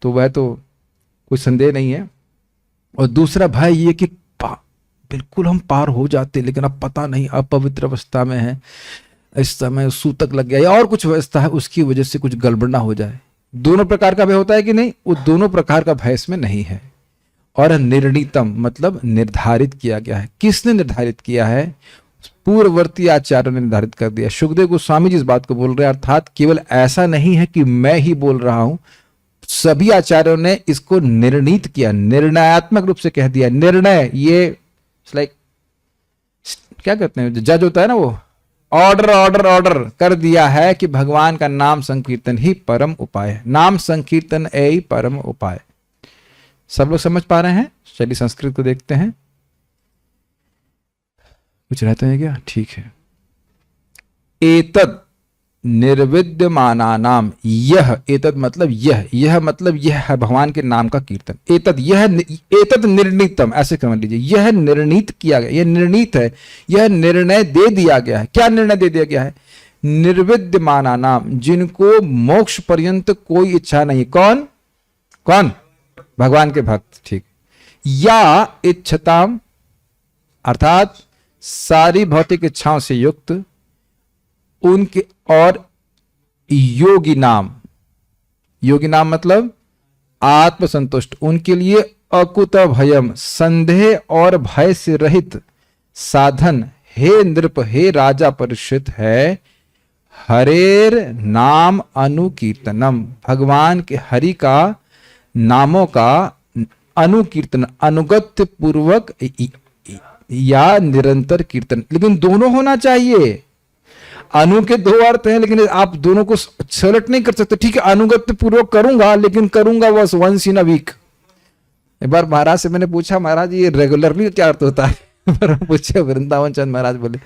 तो वह तो कोई संदेह नहीं है। और दूसरा भय ये कि बिल्कुल हम पार हो जाते, लेकिन अब पता नहीं अपवित्र अवस्था में है, इस समय सूतक लग गया या और कुछ व्यवस्था है, उसकी वजह से कुछ गड़बड़ ना हो जाए। दोनों प्रकार का भय होता है कि नहीं? वो दोनों प्रकार का भय इसमें नहीं है। और निर्णीतम मतलब निर्धारित किया गया है। किसने निर्धारित किया है? पूर्ववर्ती आचार्यों ने निर्धारित कर दिया। सुखदेव गोस्वामी जी इस बात को बोल रहे हैं, अर्थात केवल ऐसा नहीं है कि मैं ही बोल रहा हूं, सभी आचार्यों ने इसको निर्णीत किया, निर्णयात्मक रूप से कह दिया। निर्णय ये लाइक क्या कहते हैं, जज होता है ना, वो ऑर्डर ऑर्डर ऑर्डर कर दिया है कि भगवान का नाम संकीर्तन ही परम उपाय है। नाम संकीर्तन ही परम उपाय। सब लोग समझ पा रहे हैं? चलिए संस्कृत को देखते हैं। कुछ रहते हैं क्या? ठीक है। एतद निर्विद्यमानानाम, यह एतद मतलब यह मतलब यह है भगवान के नाम का कीर्तन। एतद यह एतद निर्णीतम, ऐसे समझ लीजिए, यह निर्णीत किया गया, यह निर्णीत है, यह निर्णय दे दिया गया है। क्या निर्णय दे दिया गया है? निर्विद्यमानानाम, जिनको मोक्ष पर्यंत कोई इच्छा नहीं। कौन कौन? भगवान के भक्त। ठीक। या इच्छताम अर्थात सारी भौतिक इच्छाओं से युक्त उनके, और योगी नाम, योगी नाम मतलब आत्मसंतुष्ट, उनके लिए अकुत भयम, संदेह और भय से रहित साधन हे नृप, हे राजा परीक्षित है हरेर नाम अनुकीर्तनम, भगवान के हरि का नामों का अनुकीर्तन, अनुगत्य पूर्वक या निरंतर कीर्तन। लेकिन दोनों होना चाहिए। अनु के दो अर्थ हैं, लेकिन आप दोनों को सेलेक्ट नहीं कर सकते। ठीक है, अनुगत्य पूर्वक करूंगा, लेकिन करूंगा बस वंस इन अ वीक। एक बार महाराज से मैंने पूछा, महाराज ये रेगुलरली क्या अर्थ होता है? पूछे वृंदावन चंद महाराज बोले,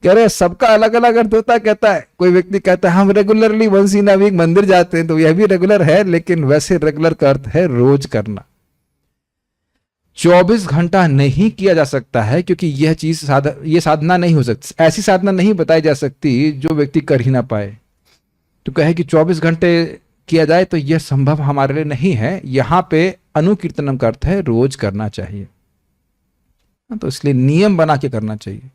कह रहे सबका अलग अलग अर्थ होता है। कहता है कोई व्यक्ति कहता है हम regularly once in a week मंदिर जाते हैं, तो यह भी रेगुलर है, लेकिन वैसे रेगुलर का अर्थ है रोज करना। 24 घंटा नहीं किया जा सकता है, क्योंकि यह चीज ये साधना नहीं हो सकती, ऐसी साधना नहीं बताई जा सकती जो व्यक्ति कर ही ना पाए। तो कहे कि 24 घंटे किया जाए, तो यह संभव हमारे लिए नहीं है। यहां पे अनुकीर्तनम का अर्थ है रोज करना चाहिए, तो इसलिए नियम बना के करना चाहिए।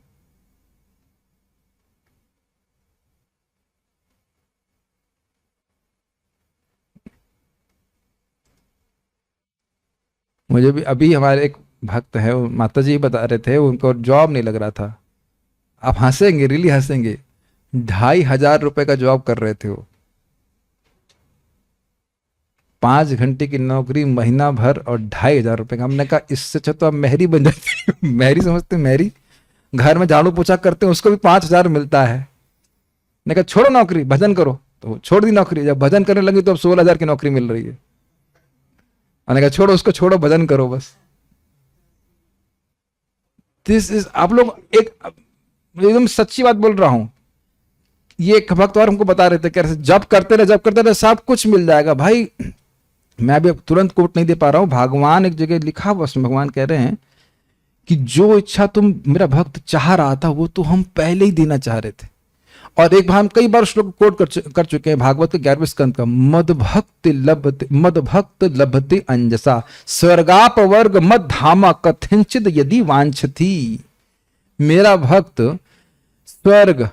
मुझे भी अभी हमारे एक भक्त है, माता जी बता रहे थे, उनको जॉब नहीं लग रहा था। आप हंसेंगे, रियली हंसेंगे। 2,500 रुपए का जॉब कर रहे थे वो, 5 घंटे की नौकरी, महीना भर, और 2,500 रुपए का। हमने कहा इससे अच्छा तो आप मेहरी बन जाते। मेहरी समझते? मेहरी घर में झाड़ू पोछा करते हैं, उसको भी 5,000 मिलता है। मैंने कहा छोड़ो नौकरी, भजन करो, तो छोड़ दी नौकरी। जब भजन करने लगी तो अब 16,000 की नौकरी मिल रही है। मैंने कहा छोड़ो उसको, छोड़ो, भजन करो बस। दिस इज, आप लोग एकदम सच्ची बात बोल रहा हूं। ये एक भक्त और हमको बता रहे थे, कैसे जब करते रहे सब कुछ मिल जाएगा। भाई मैं अभी तुरंत कोट नहीं दे पा रहा हूं, भगवान एक जगह लिखा हुआ, उसमें भगवान कह रहे हैं कि जो इच्छा तुम मेरा भक्त चाह रहा था, वो तो हम पहले ही देना चाह रहे थे। और एक बार हम कई बार श्लोक कोट कर चुके हैं, भागवत के 11वें स्कंद का, मद भक्त लभते अंजसा स्वर्गापवर्ग मद धामा कथिंचित यदि वांछति। मेरा भक्त स्वर्ग,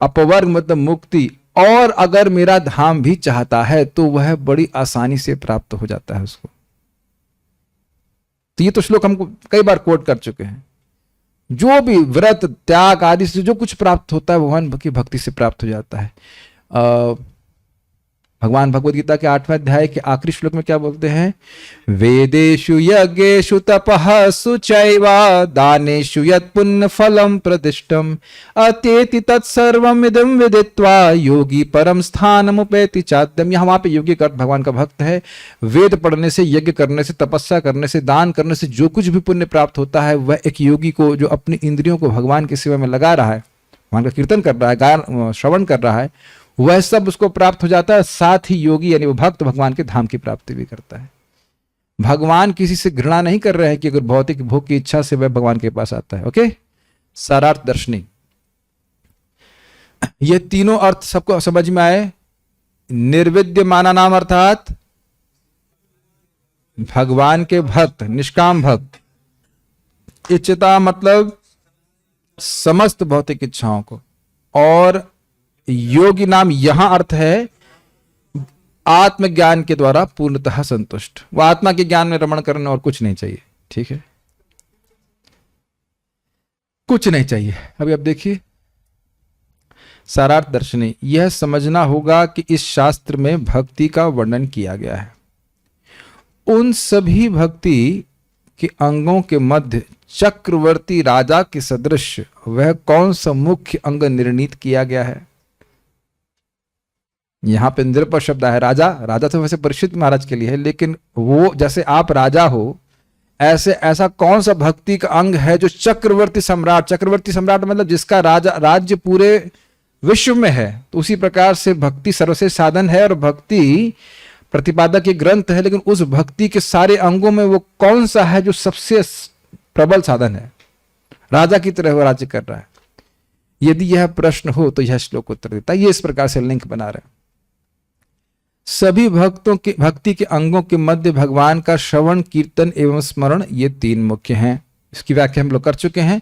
अपवर्ग मतलब मुक्ति, और अगर मेरा धाम भी चाहता है तो वह बड़ी आसानी से प्राप्त हो जाता है उसको। तो ये तो श्लोक हमको कई बार कोट कर चुके हैं। जो भी व्रत त्याग आदि से जो कुछ प्राप्त होता है भगवान की भक्ति से प्राप्त हो जाता है। भगवान भगवद गीता के 8वें अध्याय के आखिरी श्लोक में क्या बोलते हैं? वेदेषु यज्ञेषु तपः सुचैवा दानेषु यत् पुण्य फलम प्रतिष्ठम अतेति तत्सर्वम् इदं विदित्वा योगी परम स्थानमुपैति चाद्यम। यहाँ वहां पे योगी का भगवान का भक्त है। वेद पढ़ने से, यज्ञ करने से, तपस्या करने से, दान करने से जो कुछ भी पुण्य प्राप्त होता है वह एक योगी को, जो अपनी इंद्रियों को भगवान की सेवा में लगा रहा है, भगवान का कीर्तन कर रहा है, गान श्रवण कर रहा है, वह सब उसको प्राप्त हो जाता है। साथ ही योगी यानी वो भक्त भगवान के धाम की प्राप्ति भी करता है। भगवान किसी से घृणा नहीं कर रहे हैं कि अगर भौतिक भोग की इच्छा से वह भगवान के पास आता है। ओके, सारार्थ दर्शनी। ये तीनों अर्थ सबको समझ में आए? निर्विद्यमाना नाम अर्थात भगवान के भक्त, निष्काम भक्त। इच्छता मतलब समस्त भौतिक इच्छाओं को। और योगी नाम यहां अर्थ है आत्मज्ञान के द्वारा पूर्णतः संतुष्ट। वह आत्मा के ज्ञान में रमण करने और कुछ नहीं चाहिए। ठीक है, कुछ नहीं चाहिए। अभी अब देखिए सारार्थ दर्शनी। यह समझना होगा कि इस शास्त्र में भक्ति का वर्णन किया गया है। उन सभी भक्ति के अंगों के मध्य चक्रवर्ती राजा के सदृश वह कौन सा मुख्य अंग निर्णीत किया गया है? यहां पे नृप शब्द है। राजा, राजा तो वैसे परीक्षित महाराज के लिए है, लेकिन वो जैसे आप राजा हो ऐसे ऐसा कौन सा भक्ति का अंग है जो चक्रवर्ती सम्राट, चक्रवर्ती सम्राट मतलब जिसका राजा राज्य पूरे विश्व में है, तो उसी प्रकार से भक्ति सर्वश्रेष्ठ साधन है और भक्ति प्रतिपादक ये ग्रंथ है, लेकिन उस भक्ति के सारे अंगों में वो कौन सा है जो सबसे प्रबल साधन है? राजा की तरह वो राज्य कर रहा है। यदि यह प्रश्न हो तो यह श्लोक उत्तर देता है। ये इस प्रकार से लिंक बना रहे हैं। सभी भक्तों के भक्ति के अंगों के मध्य भगवान का श्रवण, कीर्तन एवं स्मरण, ये तीन मुख्य हैं। इसकी व्याख्या हम लोग कर चुके हैं,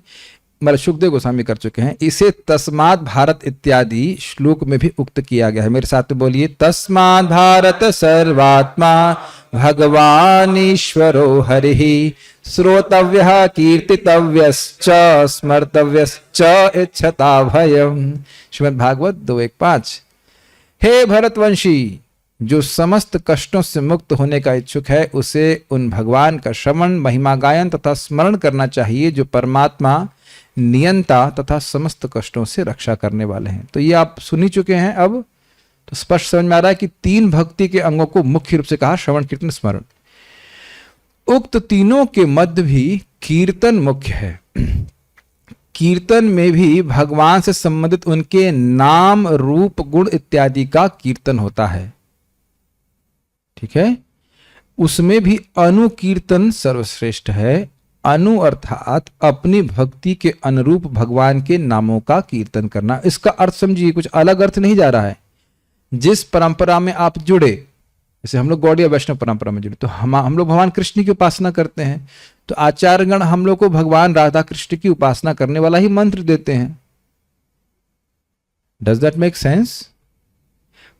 मतलब सुखदेव गोस्वामी कर चुके हैं। इसे तस्मात् भारत इत्यादि श्लोक में भी उक्त किया गया है। मेरे साथ बोलिए, तस्मात् भारत सर्वात्मा भगवान ईश्वरो हरिः श्रोतव्यः कीर्तितव्यश्च स्मर्तव्यश्च इच्छता भयम्। श्रीमद् भागवत 2:1-5। हे भरतवंशी, जो समस्त कष्टों से मुक्त होने का इच्छुक है उसे उन भगवान का श्रवण, महिमा गायन तथा स्मरण करना चाहिए जो परमात्मा, नियंता तथा समस्त कष्टों से रक्षा करने वाले हैं। तो ये आप सुन ही चुके हैं। अब तो स्पष्ट समझ में आ रहा है कि तीन भक्ति के अंगों को मुख्य रूप से कहा, श्रवण, कीर्तन, स्मरण। उक्त तीनों के मध्य भी कीर्तन मुख्य है। कीर्तन में भी भगवान से संबंधित उनके नाम, रूप, गुण इत्यादि का कीर्तन होता है। ठीक है, उसमें भी अनुकीर्तन सर्वश्रेष्ठ है। अनु अर्थात अपनी भक्ति के अनुरूप भगवान के नामों का कीर्तन करना। इसका अर्थ समझिए, कुछ अलग अर्थ नहीं जा रहा है। जिस परंपरा में आप जुड़े, जैसे हम लोग गौड़ीय वैष्णव परंपरा में जुड़े, तो हम लोग भगवान कृष्ण की उपासना करते हैं, तो आचार्यगण हम लोग को भगवान राधा कृष्ण की उपासना करने वाला ही मंत्र देते हैं। Does that make sense?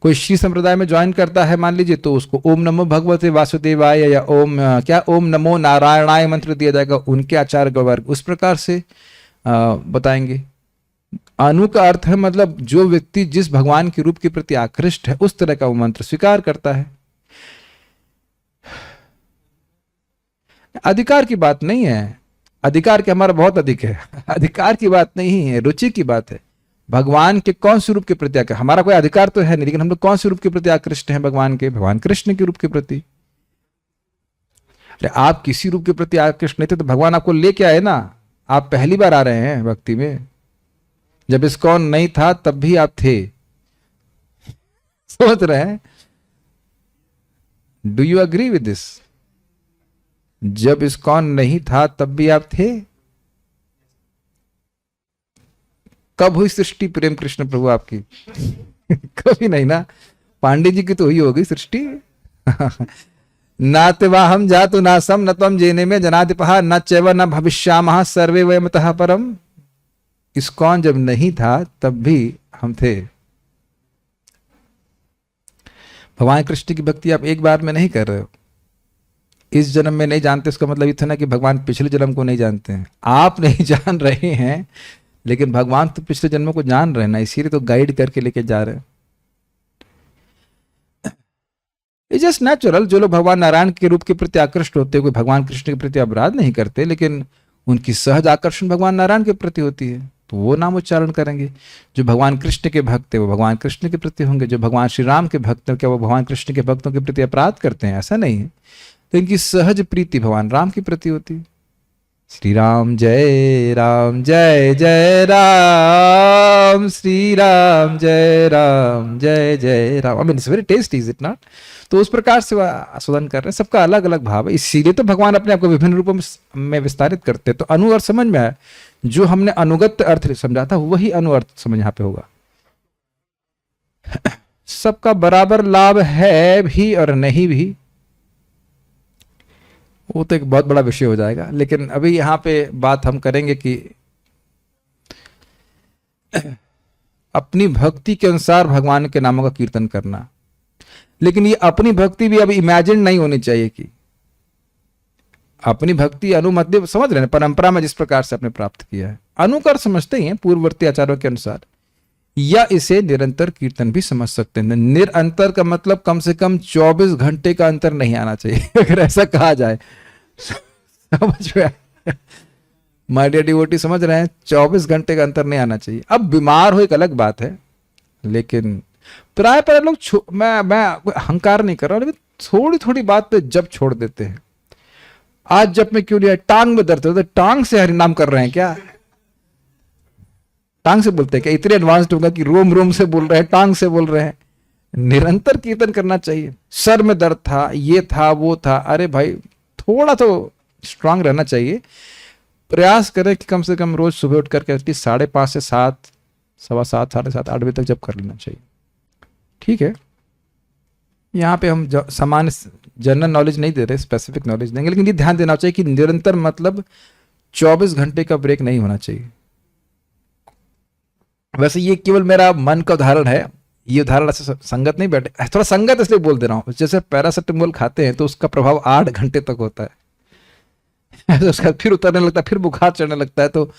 कोई श्री संप्रदाय में ज्वाइन करता है मान लीजिए, तो उसको ओम नमो भगवते वासुदेवाय या ओम नमो नारायणाय मंत्र दिया जाएगा। उनके आचार्य वर्ग उस प्रकार से बताएंगे। अनु का अर्थ है मतलब जो व्यक्ति जिस भगवान के रूप के प्रति आकृष्ट है उस तरह का वो मंत्र स्वीकार करता है। अधिकार की बात नहीं है, अधिकार के हमारा बहुत अधिक है। अधिकार की बात नहीं है, रुचि की बात है। भगवान के कौन से रूप के प्रति आकृष्ट, हमारा कोई अधिकार तो है नहीं, लेकिन हम लोग कौन से रूप के प्रति आकृष्ट हैं? भगवान के, भगवान कृष्ण के रूप के प्रति। अरे आप किसी रूप के प्रति आकृष्ट नहीं थे तो भगवान आपको लेके आए ना। आप पहली बार आ रहे हैं भक्ति में, जब इस्कॉन नहीं था तब भी आप थे। सोच रहे हैं? Do you agree with this? जब इस्कॉन नहीं था तब भी आप थे। कब हुई सृष्टि प्रेम कृष्ण प्रभु आपकी? कभी नहीं ना। पांडे जी की तो हुई होगी सृष्टि। नाते वाहम जातु नासम न तम जेने में जनाधिपहा न चैव न भविष्यामः सर्वे वयमतः परम। इस्कॉन जब नहीं था तब भी हम थे। भगवान कृष्ण की भक्ति आप एक बार में नहीं कर रहे हो, इस जन्म में नहीं जानते इसका मतलब इतना कि भगवान पिछले जन्म को नहीं जानते हैं। आप नहीं जान रहे हैं लेकिन भगवान तो पिछले जन्मों को जान रहे हैं ना, इसीलिए तो गाइड करके लेके जा रहे हैं। It's just natural. जो लोग भगवान नारायण के रूप के प्रति आकृष्ट होते हैं, कोई भगवान कृष्ण के प्रति अपराध नहीं करते, लेकिन उनकी सहज आकर्षण भगवान नारायण के प्रति होती है, तो वो नाम उच्चारण करेंगे। जो भगवान कृष्ण के भक्त है वो भगवान कृष्ण के प्रति होंगे। जो भगवान श्री राम के भक्त हैं क्या वो भगवान कृष्ण के भक्तों के प्रति अपराध करते हैं? ऐसा नहीं है। तो इनकी सहज प्रीति भगवान राम की प्रति होती है। श्री राम जय जय राम, श्री राम जय जय Ram. I mean it's very tasty, is it not? तो उस प्रकार से आस्वादन कर रहे हैं। सबका अलग अलग भाव है, इसीलिए तो भगवान अपने आप को विभिन्न रूपों में विस्तारित करते हैं। तो अनु अर्थ समझ में आया। जो हमने अनुगत अर्थ समझा था वही अनु अर्थ समझ यहाँ पे होगा। सबका बराबर लाभ है भी और नहीं भी, वो तो एक बहुत बड़ा विषय हो जाएगा। लेकिन अभी यहाँ पे बात हम करेंगे कि अपनी भक्ति के अनुसार भगवान के नामों का कीर्तन करना। लेकिन ये अपनी भक्ति भी अब इमेजिन नहीं होनी चाहिए कि अपनी भक्ति अनुमध्य, समझ रहे हैं, परंपरा में जिस प्रकार से आपने प्राप्त किया है अनुकर समझते ही हैं पूर्ववर्ती आचार्यों के अनुसार, या इसे निरंतर कीर्तन भी समझ सकते हैं। निरंतर का मतलब कम से कम 24 घंटे का अंतर नहीं आना चाहिए। अगर ऐसा कहा जाए, समझ में माय डियर डिवोटी, समझ रहे हैं? 24 घंटे का अंतर नहीं आना चाहिए। अब बीमार हो एक अलग बात है, लेकिन प्राय पर लोग मैं अहंकार नहीं कर रहा, लेकिन थोड़ी थोड़ी बात पे जब छोड़ देते हैं। आज जब में क्यों लिया? टांग में दर्द होता है, टांग से हरिनाम कर रहे हैं क्या? टांग से बोलते हैं क्या? इतने एडवांस्ड होगा कि रोम रोम से बोल रहे हैं, टांग से बोल रहे हैं। निरंतर कीर्तन करना चाहिए। सर में दर्द था, ये था, वो था, अरे भाई थोड़ा तो स्ट्रांग रहना चाहिए। प्रयास करें कि कम से कम रोज सुबह उठ करके 5:30 से 7, 7:15, 7:30, 8 बजे तक जब कर लेना चाहिए। ठीक है, यहाँ पे हम सामान्य जनरल नॉलेज नहीं दे रहे, स्पेसिफिक नॉलेज देंगे, लेकिन ये ध्यान देना चाहिए कि निरंतर मतलब 24 घंटे का ब्रेक नहीं होना चाहिए। वैसे ये केवल मेरा मन का उदाहरण है, ये उदाहरण ऐसे संगत नहीं बैठे, थोड़ा संगत इसलिए बोल दे रहा हूँ। जैसे पैरासिटामोल खाते हैं तो उसका प्रभाव 8 घंटे तक होता है, उसका फिर उतरने लगता है, फिर बुखार चढ़ने लगता है। तो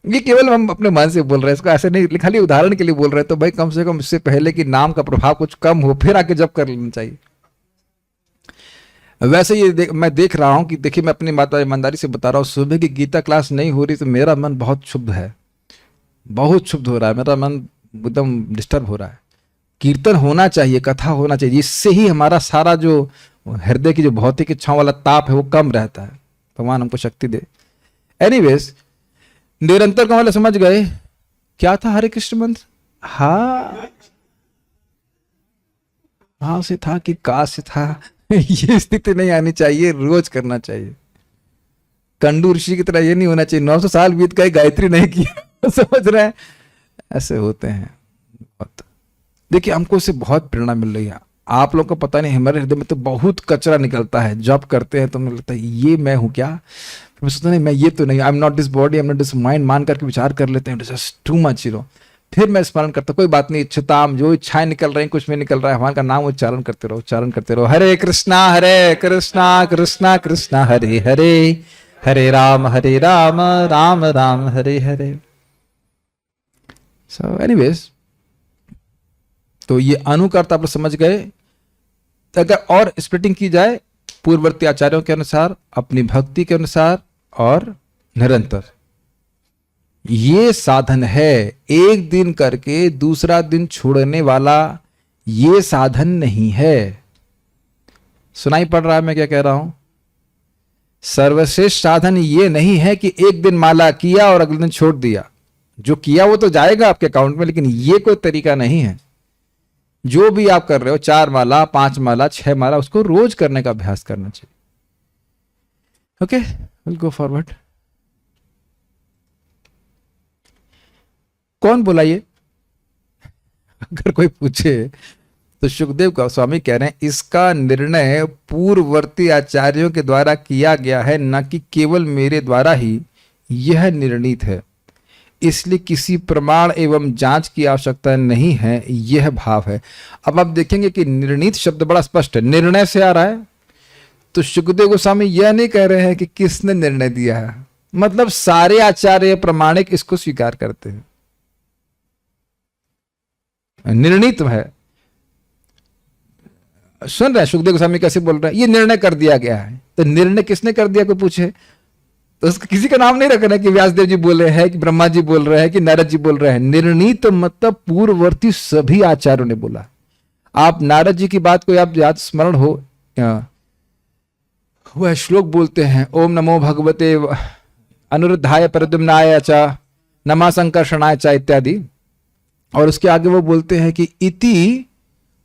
ये केवल हम अपने मन से बोल रहे हैं, इसको ऐसे नहीं, खाली उदाहरण के लिए बोल रहे हैं। तो भाई कम से कम इससे पहले कि नाम का प्रभाव कुछ कम हो, फिर आके जब कर लेना चाहिए। वैसे ये मैं देख रहा हूँ कि देखिए, मैं अपनी बात ईमानदारी से बता रहा हूँ, सुबह की गीता क्लास नहीं हो रही तो मेरा मन बहुत क्षुब्ध है, बहुत क्षुब्ध हो रहा है, मेरा मन एकदम डिस्टर्ब हो रहा है। कीर्तन होना चाहिए, कथा होना चाहिए, इससे ही हमारा सारा जो हृदय की जो भौतिक इच्छाओं वाला ताप है वो कम रहता है। भगवान हमको शक्ति दे। एनीवेज, निरंतर का मतलब समझ गए क्या था? हरे कृष्ण मंत्र हाँ से था कि का से था। ये स्थिति नहीं आनी चाहिए, रोज करना चाहिए। कंडू ऋषि की तरह ये नहीं होना चाहिए 900 साल बीत गए गायत्री नहीं किया। समझ रहे हैं? ऐसे होते हैं बहुत। देखिए, हमको इससे बहुत प्रेरणा मिल रही है। आप लोग को पता नहीं, हमारे हृदय में तो बहुत कचरा निकलता है जब करते हैं, तो मुझे लगता है ये मैं हूँ क्या? फिर मैं सोचता नहीं, मैं ये तो नहीं, I am not this body, I am not this mind, मान करके विचार कर लेते हैं, जस्ट टू मच, फिर मैं स्मरण करता, कोई बात नहीं, इच्छताम, जो इच्छाएं निकल रही, कुछ भी निकल रहा है, भगवान का नाम उच्चारण करते रहो, उच्चारण करते रहो। हरे कृष्णा कृष्णा कृष्णा हरे हरे, हरे राम राम राम हरे हरे। सो एनीवेज, तो ये अनुकर्ता आप समझ गए। अगर और स्प्लिटिंग की जाए पूर्ववर्ती आचार्यों के अनुसार, अपनी भक्ति के अनुसार और निरंतर, ये साधन है। एक दिन करके दूसरा दिन छोड़ने वाला ये साधन नहीं है। सुनाई पड़ रहा है मैं क्या कह रहा हूं? सर्वश्रेष्ठ साधन ये नहीं है कि एक दिन माला किया और अगले दिन छोड़ दिया। जो किया वो तो जाएगा आपके अकाउंट में, लेकिन ये कोई तरीका नहीं है। जो भी आप कर रहे हो, 4 माला, 5 माला, 6 माला, उसको रोज करने का अभ्यास करना चाहिए। Okay, will go forward. कौन बोला ये? अगर कोई पूछे तो सुखदेव गोस्वामी कह रहे हैं, इसका निर्णय पूर्ववर्ती आचार्यों के द्वारा किया गया है, न कि केवल मेरे द्वारा ही यह निर्णीत है। इसलिए किसी प्रमाण एवं जांच की आवश्यकता नहीं है, यह भाव है। अब आप देखेंगे कि निर्णीत शब्द बड़ा स्पष्ट है, निर्णय से आ रहा है, तो सुखदेव गोस्वामी यह नहीं कह रहे हैं कि किसने निर्णय दिया है, मतलब सारे आचार्य प्रमाणिक इसको स्वीकार करते हैं, निर्णीत है। सुन रहे हैं सुखदेव गोस्वामी कैसे बोल रहे हैं, ये निर्णय कर दिया गया है। तो निर्णय किसने कर दिया, कोई पूछे तो उसका किसी का नाम नहीं रखना कि व्यासदेव जी बोले हैं कि ब्रह्मा जी बोल रहे हैं कि नारद जी बोल रहे हैं। निर्णीत मतलब पूर्ववर्ती सभी आचार्यों ने बोला। आप नारद जी की बात को आप याद स्मरण हो, वह श्लोक बोलते हैं, ओम नमो भगवते अनिरुद्धाय प्रद्युम्नाय च नमः संकर्षणाय च इत्यादि। और उसके आगे वो बोलते हैं कि इति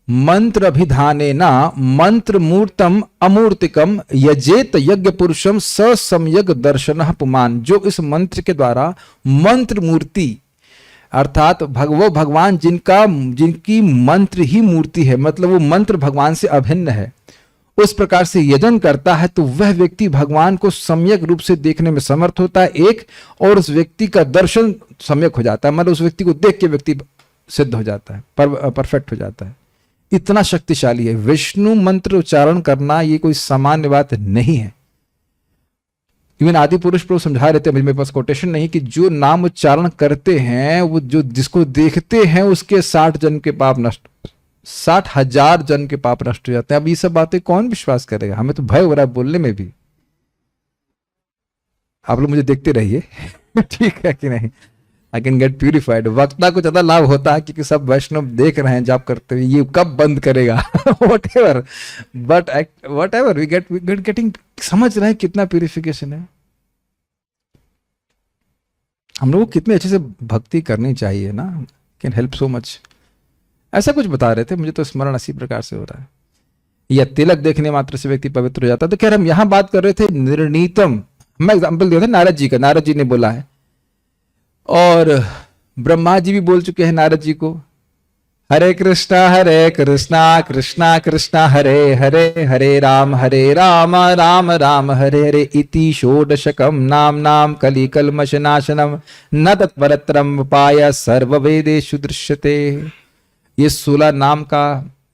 मंत्र अभिधानेना मंत्र मूर्तम अमूर्तिकम यजेत यज्ञ पुरुषम स सम्यक दर्शनः पुमान। जो इस मंत्र के द्वारा मंत्र मूर्ति अर्थात वो भगवान जिनकी मंत्र ही मूर्ति है, मतलब वो मंत्र भगवान से अभिन्न है, उस प्रकार से यजन करता है तो वह व्यक्ति भगवान को सम्यक रूप से देखने में समर्थ होता है एक, और उस व्यक्ति का दर्शन सम्यक हो जाता है, मतलब उस व्यक्ति को देख के व्यक्ति सिद्ध हो जाता है, परफेक्ट हो जाता है। इतना शक्तिशाली है विष्णु मंत्र उच्चारण करना, ये कोई सामान्य बात नहीं है। इवन आदि पुरुष प्रभु समझा रहे थे, मेरे पास कोटेशन नहीं, कि जो नाम उच्चारण करते हैं वो जो जिसको देखते हैं उसके 60 जन्म के पाप नष्ट, 60,000 जन्म के पाप नष्ट हो जाते हैं। अब ये सब बातें कौन विश्वास करेगा, हमें तो भय हो रहा है बोलने में भी। आप लोग मुझे देखते रहिए ठीक है कि नहीं, आई कैन गेट प्यूरिफाइड। वक्ता को ज्यादा लाभ होता है क्योंकि सब वैष्णव देख रहे हैं जाप करते हुए, ये कब बंद करेगा whatever, but whatever we get getting, समझ रहे हैं कितना प्यूरिफिकेशन है। हम लोगों को कितने अच्छे से भक्ति करनी चाहिए ना, कैन हेल्प सो मच। ऐसा कुछ बता रहे थे, मुझे तो स्मरण इसी प्रकार से हो रहा है। या तिलक देखने मात्र से व्यक्ति पवित्र हो जाता है। तो खैर हम यहां बात कर रहे थे निर्णीतम, मैं एग्जाम्पल दिया था नारद जी का, नारद जी ने बोला है, और ब्रह्मा जी भी बोल चुके हैं नारद जी को, हरे कृष्णा कृष्णा कृष्णा हरे हरे, हरे राम राम राम हरे हरे, इति षोडशकम नाम नाम कलि कल्मष नाशनम न तत्परत्रम उपाय सर्ववेदेषु दृश्यते। ये 16 नाम का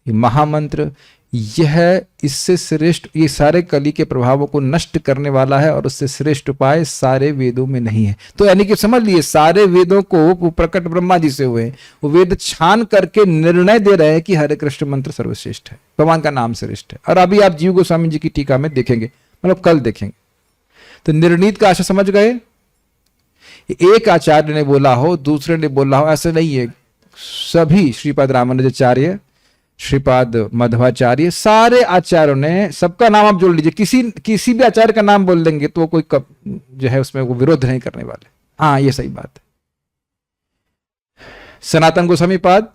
ये महामंत्र, यह इससे श्रेष्ठ, ये सारे कली के प्रभावों को नष्ट करने वाला है, और उससे श्रेष्ठ उपाय सारे वेदों में नहीं है। तो यानी कि समझ लिए सारे वेदों को प्रकट ब्रह्मा जी से हुए, वो वेद छान करके निर्णय दे रहे हैं कि हरे कृष्ण मंत्र सर्वश्रेष्ठ है, भगवान का नाम श्रेष्ठ है। और अभी आप जीव गोस्वामी जी की टीका में देखेंगे, मतलब कल देखेंगे। तो निर्णीत का आशा समझ गए, एक आचार्य ने बोला हो दूसरे ने बोला हो ऐसे नहीं है। सभी श्रीपाद रामानुजाचार्य, श्रीपाद मध्वाचार्य, सारे आचार्यों ने, सबका नाम आप जोड़ लीजिए, किसी भी आचार्य का नाम बोल देंगे तो कोई जो है उसमें वो विरोध नहीं करने वाले। हाँ ये सही बात है। सनातन गोस्वामी पाद,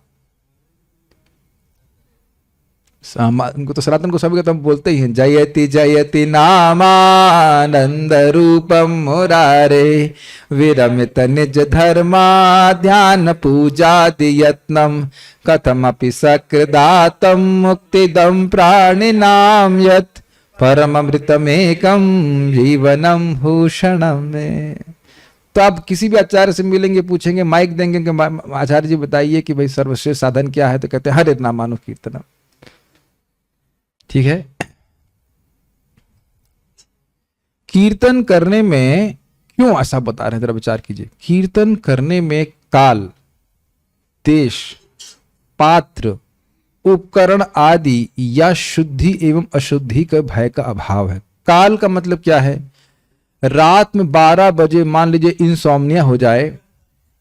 उनको तो सनातन गोस्वामी का तो हम बोलते ही हैं, जयति जयति नामानंद रूपम मुरारे, विरमित निज धर्मा ध्यान पूजादि यत्नम, कथमपि सकृदातम मुक्तिदम प्राणिनाम यत्, परममृतमेकम जीवनम भूषणम में। तो आप किसी भी आचार्य से मिलेंगे, पूछेंगे, माइक देंगे कि आचार्य जी बताइए कि भाई सर्वश्रेष्ठ साधन क्या है, तो कहते हैं हरे नामानु कीर्तनम। ठीक है, कीर्तन करने में क्यों ऐसा बता रहे हैं, जरा विचार कीजिए। कीर्तन करने में काल, देश, पात्र, उपकरण आदि या शुद्धि एवं अशुद्धि के भय का अभाव है। काल का मतलब क्या है, रात में 12 बजे मान लीजिए इंसोम्निया हो जाए,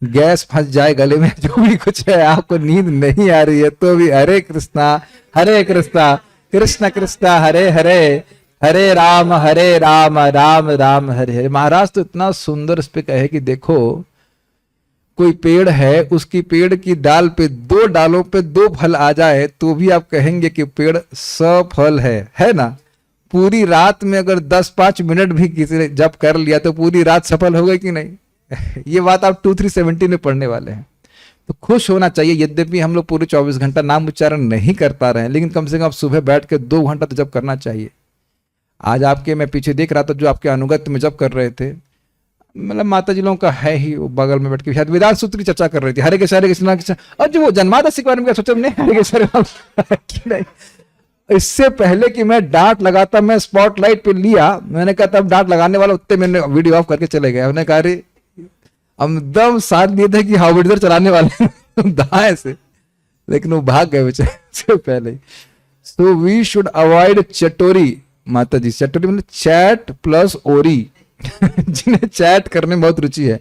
गैस फंस जाए गले में, जो भी कुछ है, आपको नींद नहीं आ रही है, तो भी हरे कृष्णा कृष्ण कृष्ण हरे हरे, हरे राम राम राम हरे हरे। महाराज तो इतना सुंदर इस पे कहे कि देखो कोई पेड़ है, उसकी पेड़ की डाल पे 2 डालों पे 2 फल आ जाए तो भी आप कहेंगे कि पेड़ सफल है ना। पूरी रात में अगर 10-5 मिनट भी किसी ने जप कर लिया तो पूरी रात सफल हो गई कि नहीं। ये बात आप 2-3-17 में पढ़ने वाले हैं। तो खुश होना चाहिए, यद्यपि हम लोग पूरे 24 घंटा नाम उच्चारण नहीं कर पा रहे हैं, लेकिन कम से कम आप सुबह बैठ के 2 घंटा तो जप करना चाहिए। आज आपके, मैं पीछे देख रहा था, जो आपके अनुगत्य में जप कर रहे थे, मतलब माता जी लोगों का है ही, वो बगल में बैठ के शायद वेदांत सूत्र की चर्चा कर रही थी, हरे कृष्ण और जो वो जन्मादशमी के बारे में क्या सोचा हमने, हरे कृष्ण नहीं, इससे पहले कि मैं डांट लगाता, मैं स्पॉटलाइट पे लिया, मैंने कहा तब डांट लगाने वाला उतने मैंने वीडियो ऑफ करके चले गए। उन्होंने कहा अरे हम एकदम साथ लिए थे कि हाउविट्जर चलाने वाले दाएं से, लेकिन वो भाग गए बेचारे से पहले। सो वी शुड अवॉइड चटोरी। माता जी, चटोरी मतलब चैट प्लस ओरी जिन्हें चैट करने में बहुत रुचि है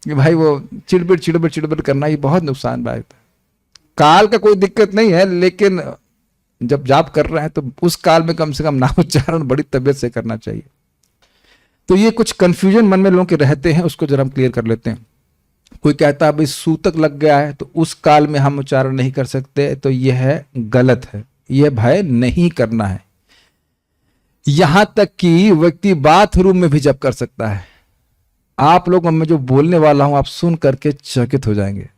कि भाई वो चिड़बिड़ करना, ये बहुत नुकसानदायक है। काल का कोई दिक्कत नहीं है, लेकिन जब जाप कर रहे हैं तो उस काल में कम से कम नाम उच्चारण बड़ी तबीयत से करना चाहिए। तो ये कुछ कंफ्यूजन मन में लोगों के रहते हैं, उसको जरा हम क्लियर कर लेते हैं। कोई कहता है भाई सूतक लग गया है तो उस काल में हम उच्चारण नहीं कर सकते, तो यह है गलत है, यह भय नहीं करना है। यहां तक कि व्यक्ति बाथरूम में भी जप कर सकता है। आप लोग, मैं जो बोलने वाला हूं आप सुन करके चकित हो जाएंगे।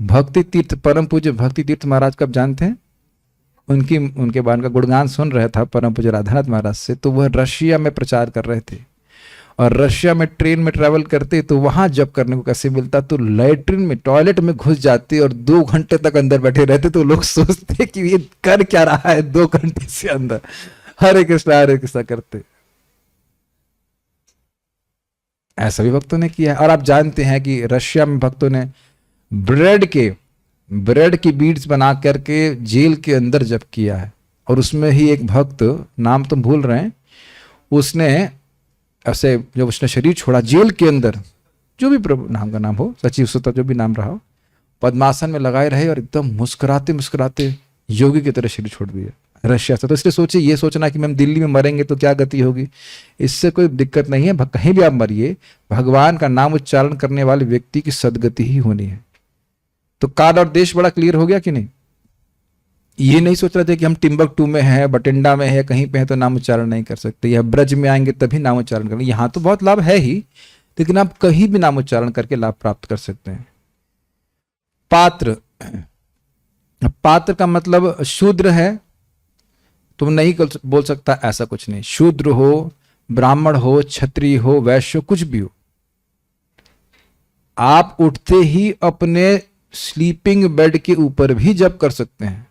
भक्ति तीर्थ, परम पूज्य भक्ति तीर्थ महाराज कब जानते हैं? उनके बाद का गुणगान सुन रहा था परम पूज्य राधानाथ महाराज से, तो वह रशिया में प्रचार कर रहे थे और रशिया में ट्रेन में ट्रैवल करते तो वहां जप करने को कैसे मिलता, तो लैट्रिन में टॉयलेट में घुस जाते और 2 घंटे तक अंदर बैठे रहते। तो लोग सोचते कि ये कर क्या रहा है 2 घंटे से अंदर, हरे कृष्णा करते। ऐसा भी भक्तों ने किया है। और आप जानते हैं कि रशिया में भक्तों ने ब्रेड की बीड्स बना करके जेल के अंदर जप किया है। और उसमें ही एक भक्त, नाम तो भूल रहे हैं, उसने ऐसे जब उसने शरीर छोड़ा जेल के अंदर, जो भी प्रभु नाम का नाम हो, सचिव सुता जो भी नाम रहा हो, पद्मासन में लगाए रहे और एकदम मुस्कुराते मुस्कुराते योगी की तरह शरीर छोड़ दिया रशिया से। तो इसलिए सोचिए, ये सोचना कि हम दिल्ली में मरेंगे तो क्या गति होगी, इससे कोई दिक्कत नहीं है। कहीं भी आप मरिए, भगवान का नाम उच्चारण करने वाले व्यक्ति की सदगति ही होनी है। तो काल और देश बड़ा क्लियर हो गया कि नहीं? ये नहीं सोच रहे थे कि हम टिम्बकटू में हैं, बटिंडा में है, कहीं पे है तो नाम उच्चारण नहीं कर सकते, या ब्रज में आएंगे तभी नाम उच्चारण करेंगे। यहाँ तो बहुत लाभ है ही, लेकिन आप कहीं भी नाम उच्चारण करके लाभ प्राप्त कर सकते हैं। पात्र, पात्र का मतलब शूद्र है, तुम नहीं बोल सकता, ऐसा कुछ नहीं। शूद्र हो, ब्राह्मण हो, क्षत्रिय हो, वैश्य हो, कुछ भी हो, आप उठते ही अपने स्लीपिंग बेड के ऊपर भी जप कर सकते हैं।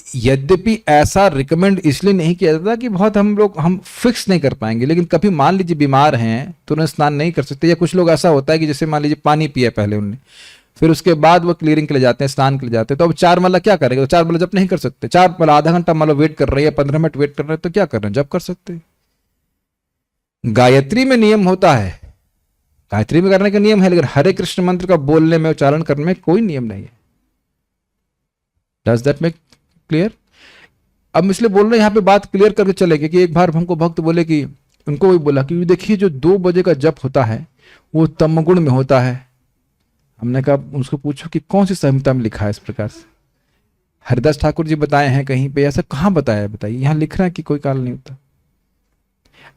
यद्यपि ऐसा रिकमेंड इसलिए नहीं किया जाता कि बहुत हम फिक्स नहीं कर पाएंगे, लेकिन कभी मान लीजिए बीमार हैं तो उन्हें स्नान नहीं कर सकते, या कुछ लोग ऐसा होता है कि जैसे मान लीजिए पानी पिया पहले उनने, फिर उसके बाद वो क्लियरिंग के लिए जाते हैं, स्नान के लिए जाते हैं, तो अब 4 माला क्या करेंगे? तो 4 माला जप नहीं कर सकते। 4 माला आधा घंटा मान लो वेट कर रहे हैं, 15 मिनट वेट कर रहे हैं, तो क्या कर रहे हैं? जप कर सकते हैं। गायत्री में नियम होता है, गायत्री में करने का नियम है, लेकिन हरे कृष्ण मंत्र का बोलने में, उच्चारण करने में कोई नियम नहीं है। Does that make clear? अब इसलिए बोल रहे हैं, यहां पे बात क्लियर करके चलेंगे कि एक बार हमको भक्त बोले कि, उनको वही बोला कि देखिए जो 2 बजे का जप होता है वो तमगुण में होता है। हमने कहा, उसको पूछो कि कौन सी संहिता में लिखा है इस प्रकार से? हरिदास ठाकुर जी बताए हैं कहीं पे, ऐसा कहां बताया है? बताइए। यहां लिख रहा है कि कोई काल नहीं होता।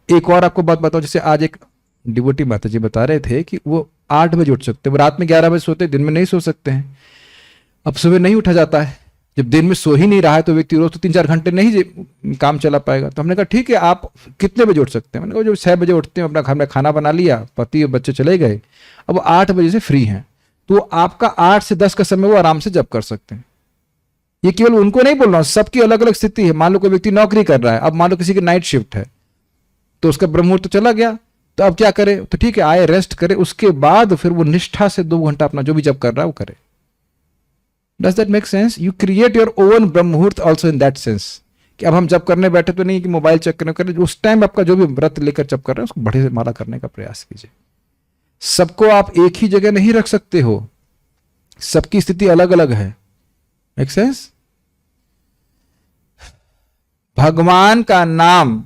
एक और आपको बात बताओ, जैसे आज एक डिवोटी माता जी बता रहे थे कि वो 8 बजे उठ सकते, वो रात में 11 बजे सोते, दिन में नहीं सो सकते हैं। अब सुबह नहीं उठा जाता है, जब दिन में सो ही नहीं रहा है तो व्यक्ति रोज तो 3-4 घंटे नहीं काम चला पाएगा। तो हमने कहा ठीक है, आप कितने बजे उठ सकते हैं? मैंने कहा जो 6 बजे उठते हैं, अपना घर में खाना बना लिया, पति और बच्चे चले गए, अब 8 बजे से फ्री हैं, तो आपका 8 से 10 का समय वो आराम से जप कर सकते हैं। ये केवल उनको नहीं बोल रहा हूं, सबकी अलग अलग स्थिति है। मान लो कोई व्यक्ति नौकरी कर रहा है, अब मान लो किसी की नाइट शिफ्ट है, तो उसका ब्रह्ममुहूर्त तो चला गया, तो अब क्या करे? तो ठीक है, आए रेस्ट करे, उसके बाद फिर वो निष्ठा से 2 घंटा अपना जो भी जप कर रहा है वो करे। Does that make sense? You create your own ब्रह्ममुहूर्त also in that sense, कि अब हम जप करने बैठे तो नहीं कि मोबाइल चेक करने करें, उस टाइम आपका जो भी व्रत लेकर जप कर रहे हैं उसको बड़े से माला करने का प्रयास कीजिए। सबको आप एक ही जगह नहीं रख सकते हो, सबकी स्थिति अलग अलग है। Make sense? भगवान का नाम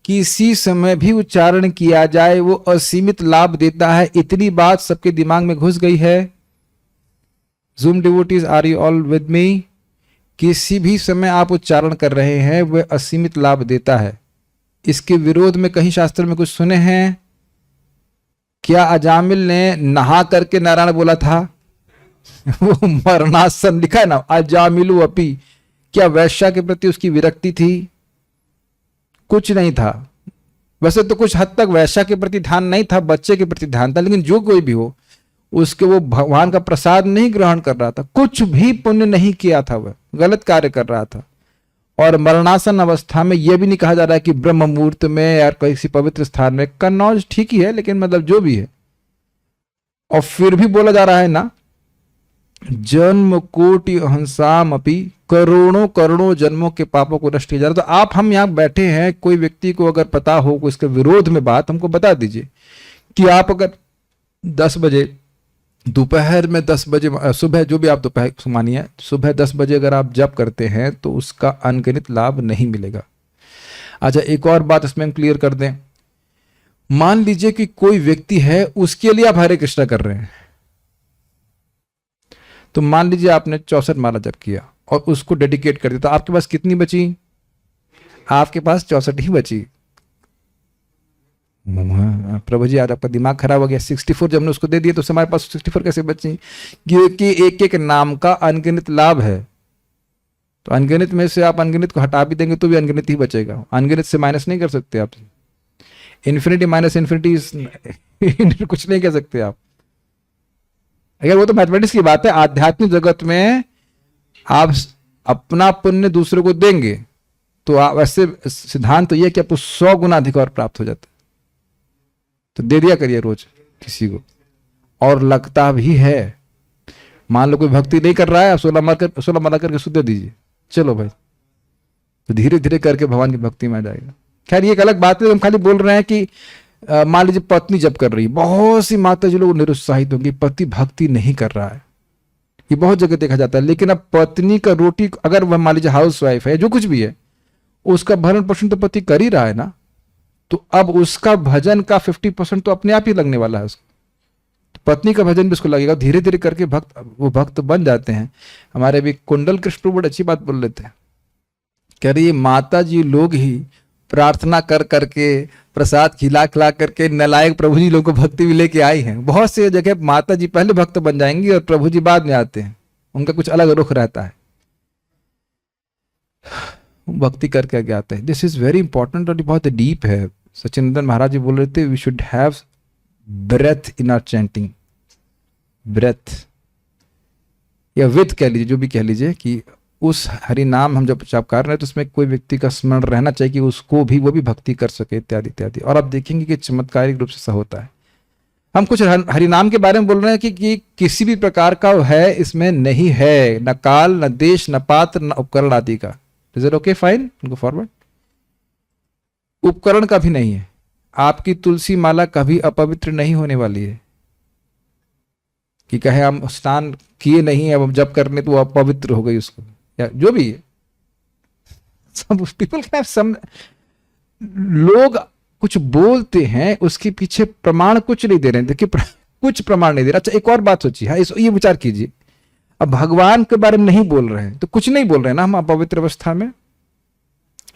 किसी समय भी उच्चारण किया जाए वो असीमित लाभ देता है, इतनी बात सबके दिमाग में घुस गई है। Zoom devotees, are you all with me? किसी भी समय आप उच्चारण कर रहे हैं वह असीमित लाभ देता है। इसके विरोध में कहीं शास्त्र में कुछ सुने हैं? क्या अजामिल ने नहा करके नारायण बोला था? वो मरणासन लिखा है ना, अजामिलु अपी। क्या वैश्या के प्रति उसकी विरक्ति थी? कुछ नहीं था। वैसे तो कुछ हद तक वैश्या के प्रति ध्यान नहीं था, बच्चे के प्रति ध्यान था, लेकिन जो कोई भी हो उसके, वो भगवान का प्रसाद नहीं ग्रहण कर रहा था, कुछ भी पुण्य नहीं किया था, वह गलत कार्य कर रहा था। और मरणासन अवस्था में यह भी नहीं कहा जा रहा है कि ब्रह्म मुहूर्त में या किसी पवित्र स्थान में। कन्नौज ठीक ही है, लेकिन मतलब जो भी है, और फिर भी बोला जा रहा है ना, जन्म कोटि हंसाम अपि, करोड़ों करोड़ों जन्मों के पापों को नष्ट किया जा रहा है। तो आप हम यहाँ बैठे हैं, कोई व्यक्ति को अगर पता हो कोई इसके विरोध में बात, हमको बता दीजिए कि आप अगर 10 बजे दोपहर में 10 बजे सुबह, जो भी आप दोपहर मानिए सुबह 10 बजे अगर आप जप करते हैं तो उसका अनगिनत लाभ नहीं मिलेगा। अच्छा, एक और बात इसमें हम क्लियर कर दें। मान लीजिए कि कोई व्यक्ति है, उसके लिए आप हरे कृष्णा कर रहे हैं, तो मान लीजिए आपने 64 माला जप किया और उसको डेडिकेट कर दिया, तो आपके पास कितनी बची? आपके पास 64 ही बची। प्रभु जी आज आपका दिमाग खराब हो गया, 64 जब हमने उसको दे दिए तो हमारे पास 64 कैसे बची? कि एक एक नाम का अनगिनत लाभ है, तो अनगिनत में से आप अनगिनत को हटा भी देंगे तो भी अनगिनत ही बचेगा। अनगिनत से माइनस नहीं कर सकते आप। इन्फिनिटी माइनस इन्फिनिटी कुछ नहीं कह सकते आप। अगर वो तो मैथमेटिक्स की बात है, आध्यात्मिक जगत में आप अपना पुण्य दूसरे को देंगे तो आप ऐसे सिद्धांत तो ये कि आपको 100 गुना अधिक और प्राप्त हो जाता है। तो दे दिया करिए रोज किसी को, और लगता भी है। मान लो कोई भक्ति नहीं कर रहा है, आप 16 माला करके शुद्ध दे दीजिए, चलो भाई, तो धीरे धीरे करके भगवान की भक्ति में आ जाएगा। खैर ये एक अलग बात है, हम खाली बोल रहे हैं कि मान लीजिए पत्नी जब कर रही है, बहुत सी माता जी लोग निरुत्साहित होंगी, पति भक्ति नहीं कर रहा है, ये बहुत जगह देखा जाता है। लेकिन अब पत्नी का रोटी, अगर वह मान लीजिए हाउस वाइफ है, जो कुछ भी है, उसका भरण पोषण तो पति कर ही रहा है ना, तो अब उसका भजन का 50% तो अपने आप ही लगने वाला है उसको, तो पत्नी का भजन भी उसको लगेगा। धीरे धीरे करके वो भक्त बन जाते हैं। हमारे भी कुंडल कृष्ण बड़ी अच्छी बात बोल लेते हैं, कह रही माता जी लोग ही प्रार्थना कर करके, प्रसाद खिला खिला करके नलायक प्रभु जी लोगों को भक्ति भी लेके आई हैं। बहुत से जगह माता जी पहले भक्त बन जाएंगी और प्रभु जी बाद में आते हैं, उनका कुछ अलग रुख रहता है, भक्ति करके आगे आते हैं। दिस इज वेरी इंपॉर्टेंट और बहुत डीप है। सचिनंदन महाराज जी बोल रहे थे, we should have breath in our chanting, breath या विद कह लीजिए, जो भी कह लीजिए, कि उस हरि नाम हम जब जाप कर रहे हैं तो उसमें कोई व्यक्ति का स्मरण रहना चाहिए कि उसको भी वो भी भक्ति कर सके, इत्यादि इत्यादि। और आप देखेंगे कि चमत्कारिक रूप से ऐसा होता है। हम कुछ हरि नाम के बारे में बोल रहे हैं कि किसी भी प्रकार का है इसमें नहीं है, न काल, न देश, न पात्र, न उपकरण आदि का। Is it okay? Fine, go forward. उपकरण का भी नहीं है। आपकी तुलसी माला कभी अपवित्र नहीं होने वाली है कि कहे हम स्नान किए नहीं, अब जब करने तो वो अपवित्र हो गई उसको, या जो भी है। सब पीपल कैन हैव सम, लोग कुछ बोलते हैं उसके पीछे प्रमाण कुछ नहीं दे रहे हैं। देखिए कुछ प्रमाण नहीं दे रहा। अच्छा एक और बात सोचिए, हाँ ये विचार कीजिए, अब भगवान के बारे में नहीं बोल रहे हैं तो कुछ नहीं बोल रहे हैं ना हम अपवित्र अवस्था में।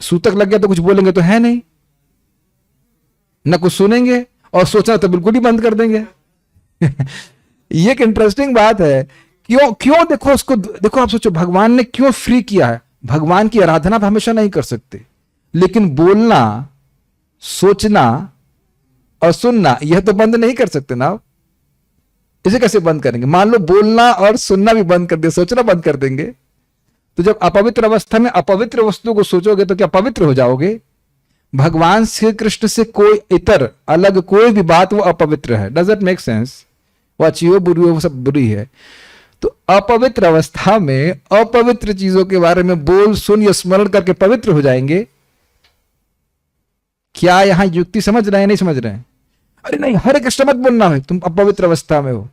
सूतक लग गया तो कुछ बोलेंगे तो है नहीं, न कुछ सुनेंगे, और सोचना तो बिल्कुल ही बंद कर देंगे। ये एक इंटरेस्टिंग बात है। क्यों देखो उसको, देखो आप सोचो भगवान ने क्यों फ्री किया है। भगवान की आराधना आप हमेशा नहीं कर सकते, लेकिन बोलना, सोचना और सुनना यह तो बंद नहीं कर सकते ना आप। इसे कैसे बंद करेंगे? मान लो बोलना और सुनना भी बंद कर दिया, सोचना बंद कर देंगे, तो जब अपवित्र अवस्था में अपवित्र वस्तु को सोचोगे तो क्या पवित्र हो जाओगे? भगवान श्री कृष्ण से कोई इतर अलग कोई भी बात वो अपवित्र है। Does it make sense? वो अच्छी हो बुरी हो, वो सब बुरी है। तो अपवित्र अवस्था में अपवित्र चीजों के बारे में बोल, सुन या स्मरण करके पवित्र हो जाएंगे। क्या यहां युक्ति समझ रहे हैं? नहीं समझ रहे हैं? अरे नहीं, हरे कृष्ण मत बोलना है, तुम अपवित्र अवस्था में हो।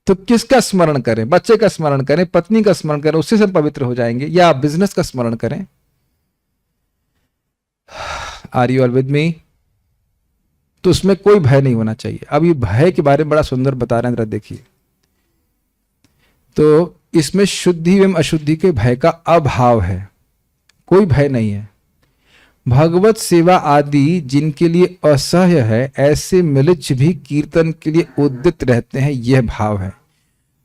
तो किसका स्मरण करें? बच्चे का स्मरण करें, पत्नी का स्मरण करें, उससे सब पवित्र हो जाएंगे, या बिजनेस का स्मरण करें। Are you all with me? तो उसमें कोई भय नहीं होना चाहिए। अब ये भय के बारे में बड़ा सुंदर बता रहे हैं, जरा देखिए। तो इसमें शुद्धि एवं अशुद्धि के भय का अभाव है, कोई भय नहीं है। भगवत सेवा आदि जिनके लिए असह्य है, ऐसे मिलिच भी कीर्तन के लिए उद्यत रहते हैं, यह भाव है।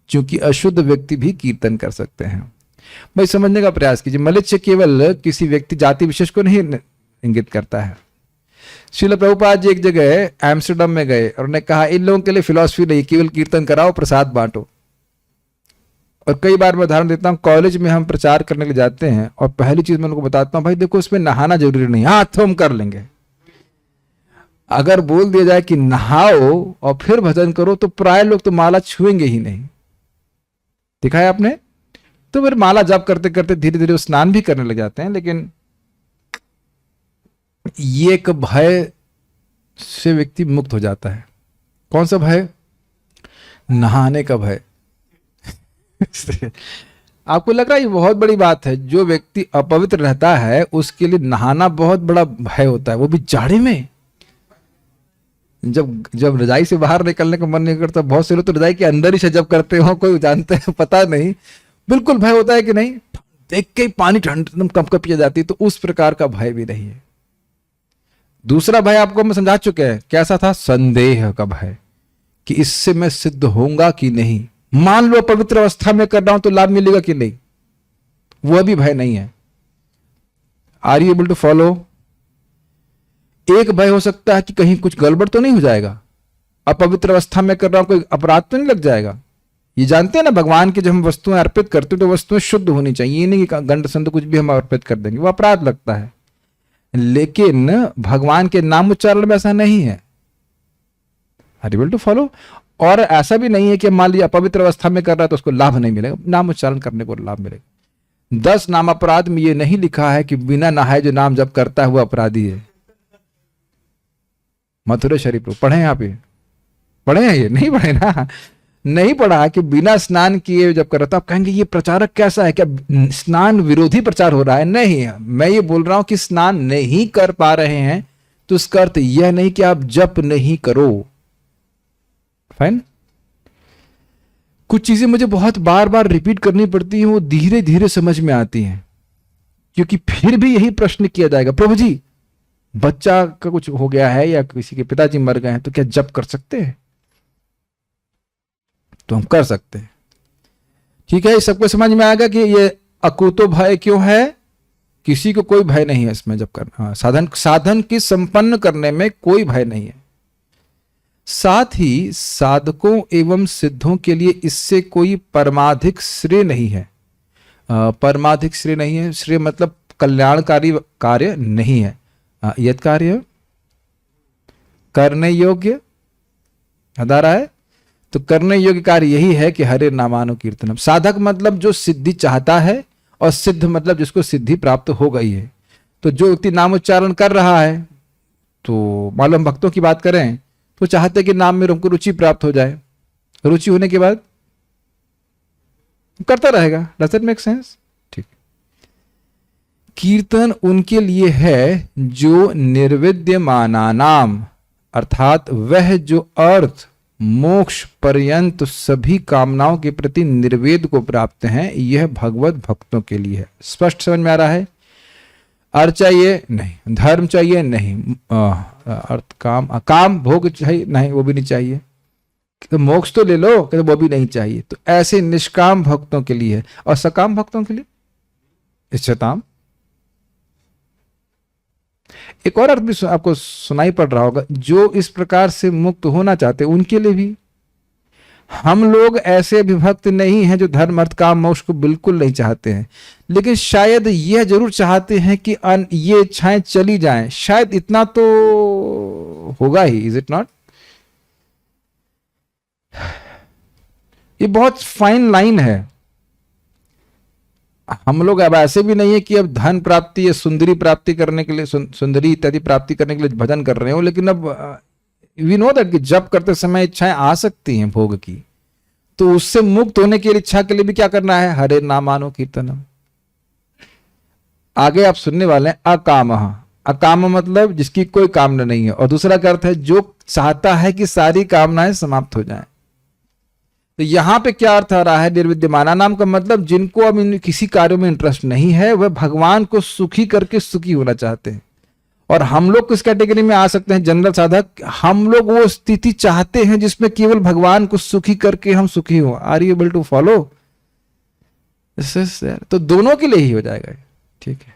क्योंकि अशुद्ध व्यक्ति भी कीर्तन कर सकते हैं। भाई समझने का प्रयास कीजिए, मलिच्छ केवल किसी व्यक्ति जाति विशेष को नहीं इंगित करता है। श्रील प्रभुपाद जी एक जगह एम्स्टर्डम में गए और उन्होंने कहा इन लोगों के लिए फिलॉसफी नहीं, केवल कीर्तन कराओ, प्रसाद बांटो। और कई बार मैं उदाहरण देता हूँ, कॉलेज में हम प्रचार करने के लिए जाते हैं और पहली चीज मैं उनको बताता हूँ, भाई देखो इसमें नहाना जरूरी नहीं, हाँ तो हम कर लेंगे। अगर बोल दिया जाए कि नहाओ और फिर भजन करो तो प्राय लोग तो माला छुएंगे ही नहीं। देखा है आपने? तो फिर माला जप करते करते धीरे धीरे स्नान भी करने लग जाते हैं। लेकिन ये एक भय से व्यक्ति मुक्त हो जाता है। कौन सा भय? नहाने का भय। आपको लग रहा है ये बहुत बड़ी बात है? जो व्यक्ति अपवित्र रहता है उसके लिए नहाना बहुत बड़ा भय होता है, वो भी जाड़े में। जब जब रजाई से बाहर निकलने का मन नहीं करता, बहुत से लोग तो रजाई के अंदर ही से जब करते हो, कोई जानते हैं पता नहीं, बिल्कुल भय होता है कि नहीं, देख के पानी ठंड एकदम कंपकप पिया जाती है। तो उस प्रकार का भय भी नहीं है। दूसरा भय आपको मैं समझा चुके हैं, कैसा था? संदेह का भय, कि इससे मैं सिद्ध होऊंगा कि नहीं, मान लो पवित्र अवस्था में कर रहा हूं तो लाभ मिलेगा कि नहीं, वह भी भय नहीं है। Are you able to follow? एक भय हो सकता है कि कहीं कुछ गड़बड़ तो नहीं हो जाएगा, अपवित्र अवस्था में कर रहा हूं कोई अपराध तो नहीं लग जाएगा। ये जानते हैं ना, भगवान की जब हम वस्तुएं अर्पित करते हैं तो वस्तुएं शुद्ध होनी चाहिए, ये नहीं कि गंड संत कुछ भी हम अर्पित कर देंगे, वो अपराध लगता है। लेकिन भगवान के नाम उच्चारण में ऐसा नहीं है। Are you able to follow? और ऐसा भी नहीं है कि मान लीजिए अपवित्र अवस्था में कर रहा है तो उसको लाभ नहीं मिलेगा, नाम उच्चारण करने को लाभ मिलेगा। 10 नाम अपराध में ये नहीं लिखा है कि बिना नहाए जो नाम जप करता है वो अपराधी है। मथुरा शरीफ पढ़े हैं आप? ये पढ़े हैं? ये नहीं पढ़े ना? नहीं पढ़ा कि बिना स्नान किए जब कर रहा था। आप कहेंगे ये प्रचारक कैसा है, क्या स्नान विरोधी प्रचार हो रहा है? नहीं, मैं ये बोल रहा हूं कि स्नान नहीं कर पा रहे हैं तो इसका अर्थ यह नहीं कि आप जप नहीं करो। फाइन? कुछ चीजें मुझे बहुत बार बार रिपीट करनी पड़ती हैं, वो धीरे धीरे समझ में आती हैं, क्योंकि फिर भी यही प्रश्न किया जाएगा, प्रभु जी बच्चा का कुछ हो गया है या किसी के पिताजी मर गए हैं तो क्या जप कर सकते हैं? तो हम कर सकते हैं। ठीक है, सबको समझ में आएगा कि ये अकुतो भय क्यों है? किसी को कोई भय नहीं है इसमें जब करना। साधन की संपन्न करने में कोई भय नहीं है। साथ ही साधकों एवं सिद्धों के लिए इससे कोई परमाधिक श्रेय नहीं है। परमाधिक श्रेय नहीं है, श्रेय मतलब कल्याणकारी कार्य नहीं है। यद कार्य करने योग्य याद आ रहा है? तो करने योग्य कार्य यही है कि हरे नामानुकीर्तनम। साधक मतलब जो सिद्धि चाहता है, और सिद्ध मतलब जिसको सिद्धि प्राप्त हो गई है। तो जो व्यक्ति नाम उच्चारण कर रहा है, तो मालूम भक्तों की बात करें तो चाहते हैं कि नाम में उनको रुचि प्राप्त हो जाए। रुचि होने के बाद करता रहेगा। Does it make sense? ठीक। कीर्तन उनके लिए है जो निर्विद्यमाना नाम, अर्थात वह जो अर्थ मोक्ष पर्यंत सभी कामनाओं के प्रति निर्वेद को प्राप्त हैं, यह भगवत भक्तों के लिए है। स्पष्ट समझ में आ रहा है? अर्थ चाहिए नहीं, धर्म चाहिए नहीं, अर्थ काम भोग चाहिए नहीं, वो भी नहीं चाहिए, तो मोक्ष तो ले लो, तो वो भी नहीं चाहिए। तो ऐसे निष्काम भक्तों के लिए है। और सकाम भक्तों के लिए इच्छताम। एक और अर्थ भी आपको सुनाई पड़ रहा होगा, जो इस प्रकार से मुक्त होना चाहते उनके लिए भी। हम लोग ऐसे विभक्त नहीं हैं जो धर्म अर्थ काम मोक्ष को बिल्कुल नहीं चाहते हैं, लेकिन शायद यह जरूर चाहते हैं कि ये इच्छाएं चली जाएं। शायद इतना तो होगा ही। Is it not? ये बहुत फाइन लाइन है। हम लोग अब ऐसे भी नहीं है कि अब धन प्राप्ति या सुंदरी प्राप्ति करने के लिए, सुंदरी इत्यादि प्राप्ति करने के लिए भजन कर रहे हो, लेकिन अब वी नो दैट कि जप करते समय इच्छाएं आ सकती हैं भोग की। तो उससे मुक्त होने की इच्छा के लिए भी क्या करना है? हरे नामानो कीर्तनम। आगे आप सुनने वाले हैं अकाम। अकाम मतलब जिसकी कोई कामना नहीं है, और दूसरा का अर्थ है जो चाहता है कि सारी कामनाएं समाप्त हो जाएं। तो यहां पे क्या अर्थ आ रहा है? निर्विद्यमाना नाम का मतलब जिनको अब किसी कार्य में इंटरेस्ट नहीं है, वह भगवान को सुखी करके सुखी होना चाहते हैं। और हम लोग किस कैटेगरी में आ सकते हैं? जनरल साधक। हम लोग वो स्थिति चाहते हैं जिसमें केवल भगवान को सुखी करके हम सुखी हो। Are you able to follow? तो दोनों के लिए ही हो जाएगा। ठीक है।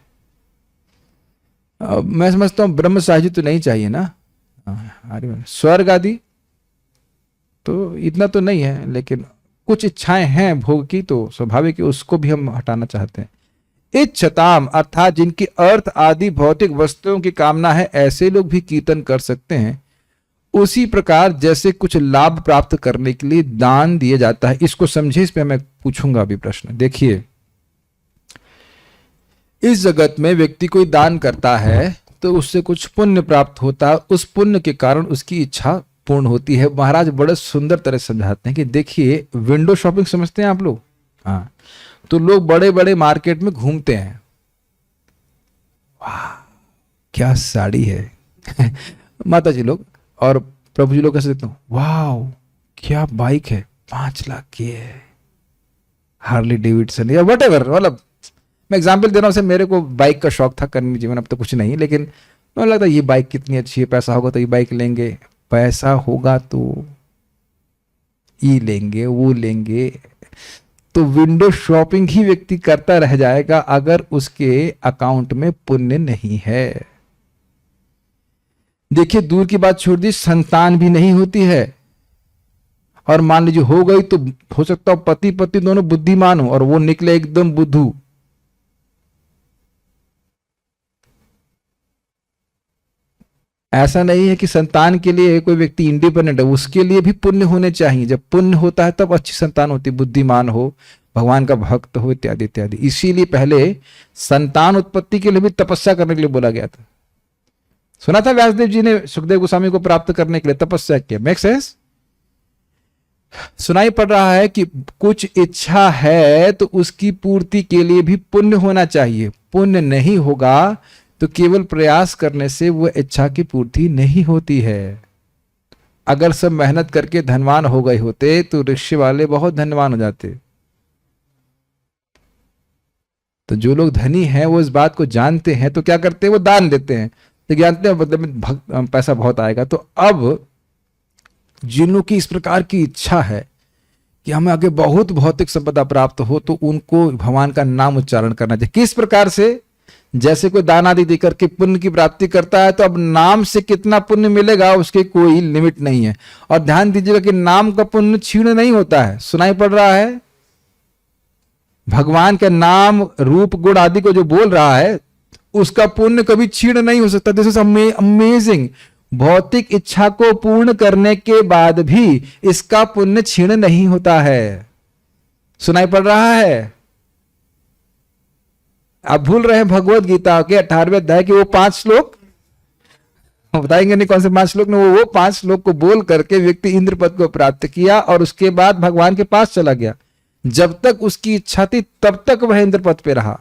मैं समझता हूं ब्रह्म साहित्य तो नहीं चाहिए ना, स्वर्ग आदि तो इतना तो नहीं है, लेकिन कुछ इच्छाएं हैं भोग की तो स्वाभाविक है उसको भी हम हटाना चाहते हैं। इच्छताम अर्थात जिनकी अर्थ आदि भौतिक वस्तुओं की कामना है, ऐसे लोग भी कीर्तन कर सकते हैं। उसी प्रकार जैसे कुछ लाभ प्राप्त करने के लिए दान दिया जाता है, इसको समझे, इस पे मैं पूछूंगा अभी प्रश्न। देखिए, इस जगत में व्यक्ति कोई दान करता है तो उससे कुछ पुण्य प्राप्त होता है, उस पुण्य के कारण उसकी इच्छा पूर्ण होती है। महाराज बड़े सुंदर तरह समझाते हैं कि देखिए, विंडो शॉपिंग समझते हैं आप लोग? हाँ, तो लोग बड़े बड़े मार्केट में घूमते हैं, वाह क्या साड़ी है माता जी लोग और प्रभु जी लोग कैसे देखते हो, वाह क्या बाइक है, 5 लाख की है, हार्ली डेविडसन या वट एवर। मतलब मैं एग्जाम्पल दे रहा हूँ, मेरे को बाइक का शौक था करनी जीवन, अब तो कुछ नहीं, लेकिन मुझे लगता है ये बाइक कितनी अच्छी है, पैसा होगा तो ये बाइक लेंगे, पैसा होगा तो ये लेंगे वो लेंगे। तो विंडो शॉपिंग ही व्यक्ति करता रह जाएगा अगर उसके अकाउंट में पुण्य नहीं है। देखिए, दूर की बात छोड़ दी, संतान भी नहीं होती है, और मान लीजिए हो गई तो हो सकता है पति पत्नी दोनों बुद्धिमान हो और वो निकले एकदम बुद्धू। ऐसा नहीं है कि संतान के लिए कोई व्यक्ति इंडिपेंडेंट है, उसके लिए भी पुण्य होने चाहिए। जब पुण्य होता है तब अच्छी संतान होती, बुद्धिमान हो, भगवान का भक्त हो, इत्यादि इत्यादि। इसीलिए पहले संतान उत्पत्ति के लिए भी तपस्या करने के लिए बोला गया था। सुना था व्यासदेव जी ने सुखदेव गोस्वामी को प्राप्त करने के लिए तपस्या किया। Make sense? सुनाई पड़ रहा है कि कुछ इच्छा है तो उसकी पूर्ति के लिए भी पुण्य होना चाहिए। पुण्य नहीं होगा तो केवल प्रयास करने से वह इच्छा की पूर्ति नहीं होती है। अगर सब मेहनत करके धनवान हो गए होते तो रिक्शे वाले बहुत धनवान हो जाते। तो जो लोग धनी हैं वो इस बात को जानते हैं तो क्या करते हैं, वो दान देते हैं, तो जानते हैं बदले में पैसा बहुत आएगा। तो अब जिन लोगों की इस प्रकार की इच्छा है कि हमें आगे बहुत भौतिक संपदा प्राप्त हो, तो उनको भगवान का नाम उच्चारण करना चाहिए। किस प्रकार से? जैसे कोई दान आदि देकर के पुण्य की प्राप्ति करता है, तो अब नाम से कितना पुण्य मिलेगा उसके कोई लिमिट नहीं है। और ध्यान दीजिएगा कि नाम का पुण्य क्षीण नहीं होता है। सुनाई पड़ रहा है? भगवान के नाम रूप गुण आदि को जो बोल रहा है उसका पुण्य कभी क्षीण नहीं हो सकता। This is amazing. भौतिक इच्छा को पूर्ण करने के बाद भी इसका पुण्य क्षीण नहीं होता है। सुनाई पड़ रहा है? आप भूल रहे हैं भगवत गीता के 18वें अध्याय के वो 5 श्लोक, बताएंगे नहीं कौन से 5 श्लोक ने, वो 5 श्लोक को बोल करके व्यक्ति इंद्र पद को प्राप्त किया और उसके बाद भगवान के पास चला गया। जब तक उसकी इच्छा थी तब तक वह इंद्र पद पे रहा।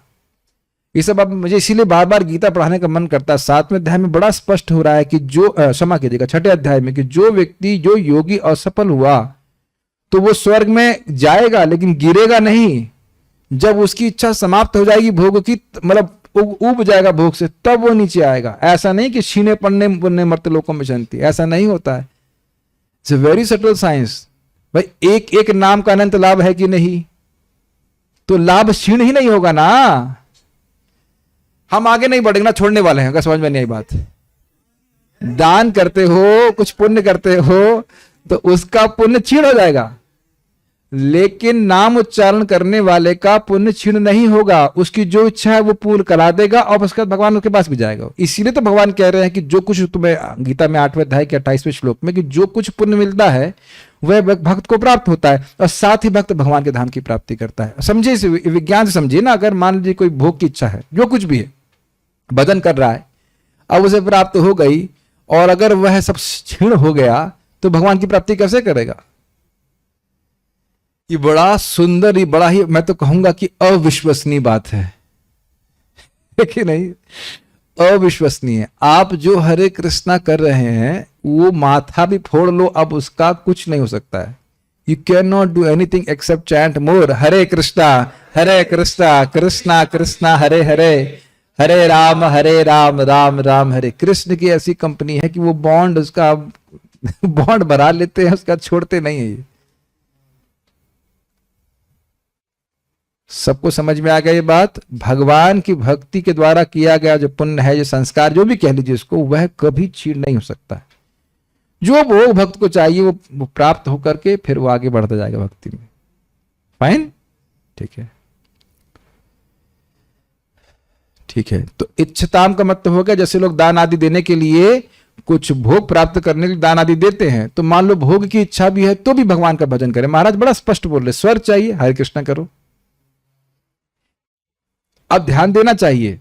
ये सब अब मुझे इसीलिए बार बार गीता पढ़ाने का मन करता है। 7वें अध्याय में बड़ा स्पष्ट हो रहा है कि जो क्षमा कीजिएगा 6ठे अध्याय में, कि जो व्यक्ति, जो योगी असफल हुआ तो वो स्वर्ग में जाएगा लेकिन गिरेगा नहीं। जब उसकी इच्छा समाप्त हो जाएगी भोग की, मतलब उब जाएगा भोग से, तब वो नीचे आएगा। ऐसा नहीं कि छीने पड़ने पुण्य मर्त लोकों में शांति, ऐसा नहीं होता है। It's a very subtle science. भाई एक एक नाम का अनंत लाभ है कि नहीं, तो लाभ क्षीण ही नहीं होगा ना। हम आगे नहीं बढ़ेंगे ना, छोड़ने वाले हैं, अगर समझ में नहीं आई बात। दान करते हो, कुछ पुण्य करते हो तो उसका पुण्य क्षीण हो जाएगा, लेकिन नाम उच्चारण करने वाले का पुण्य क्षीण नहीं होगा। उसकी जो इच्छा है वो पूर्ण करा देगा और उसके बाद भगवान उसके पास भी जाएगा। इसीलिए तो भगवान कह रहे हैं कि जो कुछ तुम्हें गीता में 8वें अध्याय के 28वें श्लोक में, कि जो कुछ पुण्य मिलता है वह भक्त को प्राप्त होता है और साथ ही भक्त भगवान के धाम की प्राप्ति करता है। समझे, इसे विज्ञान से समझिए ना। अगर मान लीजिए कोई भोग की इच्छा है, जो कुछ भी है, भजन कर रहा है, अब उसे प्राप्त हो गई और अगर वह सब क्षीण हो गया तो भगवान की प्राप्ति कैसे करेगा? ये बड़ा सुंदर, ये बड़ा ही, मैं तो कहूंगा कि अविश्वसनीय बात है कि नहीं? अविश्वसनीय। आप जो हरे कृष्णा कर रहे हैं वो माथा भी फोड़ लो, अब उसका कुछ नहीं हो सकता है। You can not do anything except chant more Hare Krishna Krishna Krishna Hare Hare, Hare Rama Rama Rama Hare. Krishna की ऐसी कंपनी है कि वो बॉन्ड, उसका बॉन्ड बढ़ा लेते हैं, उसका छोड़ते नहीं है। सबको समझ में आ गया ये बात? भगवान की भक्ति के द्वारा किया गया जो पुण्य है, जो संस्कार, जो भी कह लीजिए इसको, वह कभी क्षीण नहीं हो सकता है। जो भोग भक्त को चाहिए वो प्राप्त होकर के फिर वो आगे बढ़ता जाएगा भक्ति में। फाइन, ठीक है, ठीक है। तो इच्छताम का मतलब हो गया जैसे लोग दान आदि देने के लिए, कुछ भोग प्राप्त करने के लिए दान आदि देते हैं, तो मान लो भोग की इच्छा भी है तो भी भगवान का भजन करें। महाराज बड़ा स्पष्ट बोल रहे, स्वर चाहिए हरे कृष्णा करो। अब ध्यान देना चाहिए,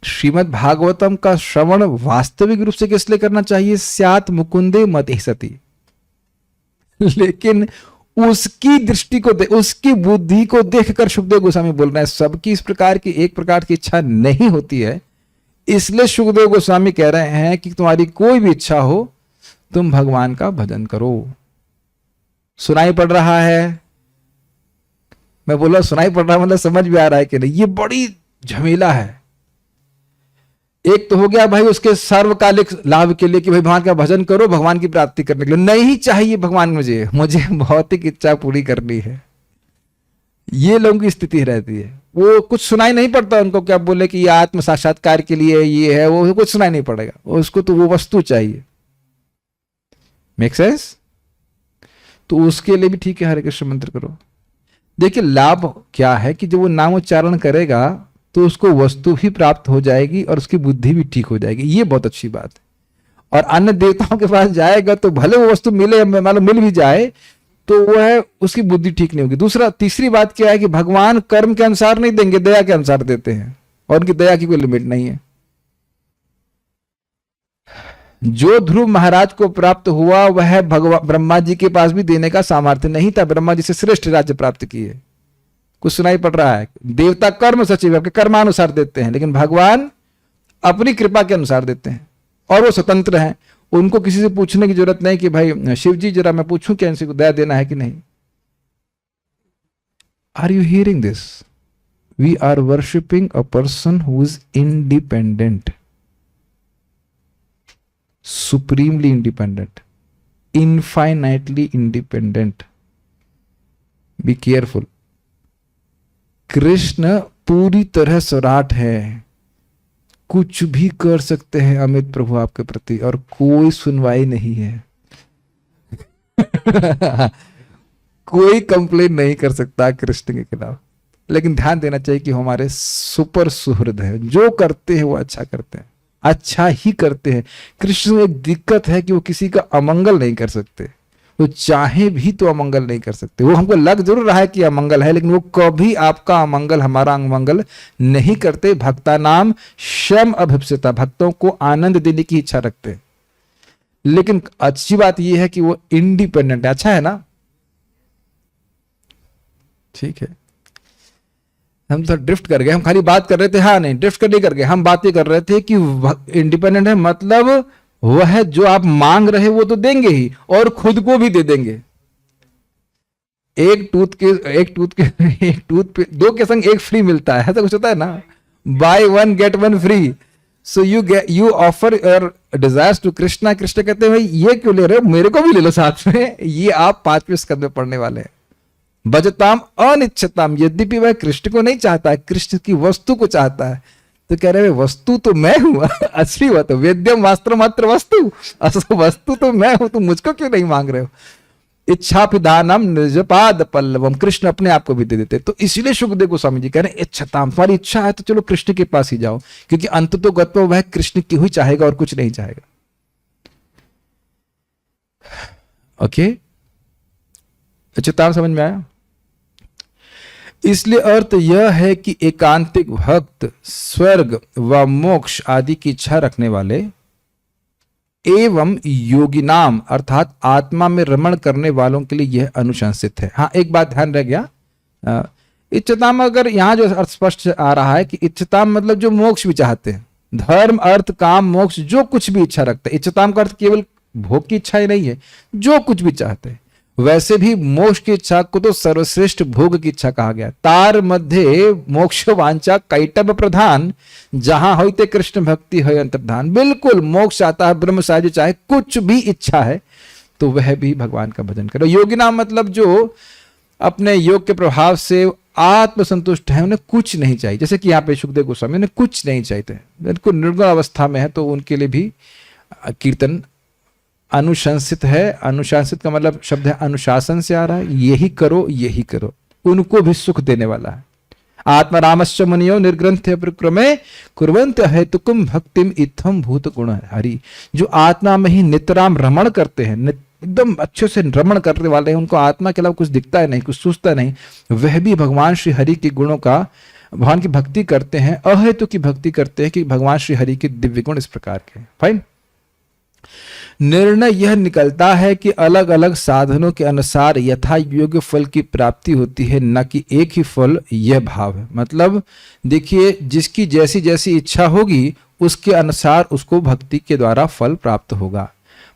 श्रीमद् भागवतम का श्रवण वास्तविक रूप से किस लिए करना चाहिए? स्यात् मुकुंदे मति सती। लेकिन उसकी दृष्टि को उसकी बुद्धि को देखकर सुखदेव गोस्वामी बोल रहे हैं सबकी इस प्रकार की एक प्रकार की इच्छा नहीं होती है, इसलिए सुखदेव गोस्वामी कह रहे हैं कि तुम्हारी कोई भी इच्छा हो तुम भगवान का भजन करो। सुनाई पड़ रहा है? मैं बोला सुनाई पड़ रहा मतलब समझ भी आ रहा है कि नहीं? ये बड़ी झमेला है। एक तो हो गया भाई उसके सर्वकालिक लाभ के लिए कि भाई भगवान का भजन करो भगवान की प्राप्ति करने के लिए, नहीं चाहिए भगवान मुझे भौतिक इच्छा पूरी करनी है। ये लोगों की स्थिति रहती है, वो कुछ सुनाई नहीं पड़ता उनको, क्या बोले कि ये आत्म साक्षात्कार के लिए ये है, वो कुछ सुनाई नहीं पड़ेगा उसको, तो वो वस्तु चाहिए। Make sense? तो उसके लिए भी ठीक है हरे कृष्ण मंत्र करो। देखिए लाभ क्या है कि जब वो नाम उच्चारण करेगा तो उसको वस्तु भी प्राप्त हो जाएगी और उसकी बुद्धि भी ठीक हो जाएगी, ये बहुत अच्छी बात है। और अन्य देवताओं के पास जाएगा तो भले वो वस्तु मिले, मान लो मिल भी जाए तो वो है उसकी बुद्धि ठीक नहीं होगी। तीसरी बात क्या है कि भगवान कर्म के अनुसार नहीं देंगे, दया के अनुसार देते हैं और उनकी दया की कोई लिमिट नहीं है। जो ध्रुव महाराज को प्राप्त हुआ वह ब्रह्मा जी के पास भी देने का सामर्थ्य नहीं था, ब्रह्मा जी से श्रेष्ठ राज्य प्राप्त किए। कुछ सुनाई पड़ रहा है? देवता कर्म सचिव आपके कर्मानुसार देते हैं, लेकिन भगवान अपनी कृपा के अनुसार देते हैं और वो स्वतंत्र हैं। उनको किसी से पूछने की जरूरत नहीं कि भाई शिव जी जरा मैं पूछूं क्या इनसे दया देना है कि नहीं। Are you hearing this? We are worshipping a person who is independent, supremely independent, infinitely independent. Be careful. Krishna पूरी तरह सौराठ है, कुछ भी कर सकते हैं अमित प्रभु आपके प्रति और कोई सुनवाई नहीं है। कोई कंप्लेन नहीं कर सकता कृष्ण के खिलाफ। लेकिन ध्यान देना चाहिए कि हमारे सुपर सुहृद है, जो करते हैं वो अच्छा करते हैं, अच्छा ही करते हैं। कृष्ण में एक दिक्कत है कि वो किसी का अमंगल नहीं कर सकते, वो चाहे भी तो अमंगल नहीं कर सकते। वो हमको लग जरूर रहा है कि अमंगल है, लेकिन वो कभी आपका अमंगल हमारा अमंगल नहीं करते। भक्ता नाम शम अभिप्सिता, भक्तों को आनंद देने की इच्छा रखते हैं। लेकिन अच्छी बात यह है कि वो इंडिपेंडेंट है। अच्छा है ना? ठीक है। हम तो ड्रिफ्ट कर गए, हम खाली बात कर रहे थे। हाँ नहीं, ड्रिफ्ट कर नहीं कर गए, हम बातें कर रहे थे कि इंडिपेंडेंट है मतलब वह है जो आप मांग रहे वो तो देंगे ही और खुद को भी दे देंगे। एक टूथ पे दो के संग एक फ्री मिलता है, ऐसा कुछ होता है ना, buy one get one free. So you offer your desires to Krishna. Krishna कहते हैं भाई ये क्यों ले रहे हो, मेरे को भी ले लो साथ में। ये आप 5वें स्कंद में पढ़ने वाले हैं। भजताम अनिच्छताम, यद्यपि वह कृष्ण को नहीं चाहता है, कृष्ण की वस्तु को चाहता है, तो कह रहे वस्तु तो मैं हूं। असली बात है, वेद्यम वास्त्र मात्र वस्तु, असल वस्तु तो मैं हूं, तुम मुझको क्यों नहीं मांग रहे हो। इच्छा पिधानम निजपाद पल्लवम, कृष्ण अपने आप को भी दे देते। तो इसलिए सुखदेव गोस्वामी जी कह रहे हैं इच्छताम, तुम्हारी इच्छा है तो चलो कृष्ण के पास ही जाओ, क्योंकि अंत तो गत्व वह कृष्ण की ही चाहेगा और कुछ नहीं चाहेगा। ओके, इच्छताम समझ में आया? इसलिए अर्थ यह है कि एकांतिक भक्त स्वर्ग व मोक्ष आदि की इच्छा रखने वाले एवं योगी नाम अर्थात आत्मा में रमण करने वालों के लिए यह अनुशंसित है। हाँ, एक बात ध्यान रह गया, इच्छताम अगर यहां जो अर्थ स्पष्ट आ रहा है कि इच्छताम मतलब जो मोक्ष भी चाहते हैं, धर्म अर्थ काम मोक्ष जो कुछ भी इच्छा रखते हैं। इच्छताम का अर्थ केवल भोग की इच्छा ही नहीं है, जो कुछ भी चाहते हैं। वैसे भी मोक्ष की इच्छा को तो सर्वश्रेष्ठ भोग की इच्छा कहा गया। तार मध्य मोक्ष वांछा कैटब प्रधान, जहां होते कृष्ण भक्ति है अंतर्धान। बिल्कुल मोक्ष आता है, ब्रह्म साहित्य चाहे कुछ भी इच्छा है तो वह भी भगवान का भजन करो। योगी नाम मतलब जो अपने योग के प्रभाव से आत्मसंतुष्ट है, उन्हें कुछ नहीं चाहिए। जैसे कि यहाँ पे सुखदेव गोस्वामी उन्हें कुछ नहीं चाहिए, बिल्कुल निर्गुण अवस्था में है, तो उनके लिए भी कीर्तन अनुशंसित है। अनुशासित का मतलब शब्द है अनुशासन से आ रहा है, यही करो यही करो। उनको भी सुख देने वाला है। आत्मा रामश्च मुनियो निर्ग्रंथ्य प्रक्रमे कुर्वन्त हेतुकम भक्तिम इत्थम भूत गुण हरि। जो आत्मा में ही नितराम रमण करते हैं, एकदम अच्छे से रमण करने वाले हैं, उनको आत्मा के अलावा कुछ दिखता है नहीं, कुछ सूझता नहीं, वह भी भगवान श्री हरि के गुणों का, भगवान की भक्ति करते हैं, अहेतु की भक्ति करते हैं कि भगवान श्री हरि के दिव्य गुण इस प्रकार के हैं। फाइन। निर्णय यह निकलता है कि अलग अलग साधनों के अनुसार यथा योग्य फल की प्राप्ति होती है, न कि एक ही फल। यह भाव है। मतलब देखिए, जिसकी जैसी जैसी इच्छा होगी उसके अनुसार उसको भक्ति के द्वारा फल प्राप्त होगा।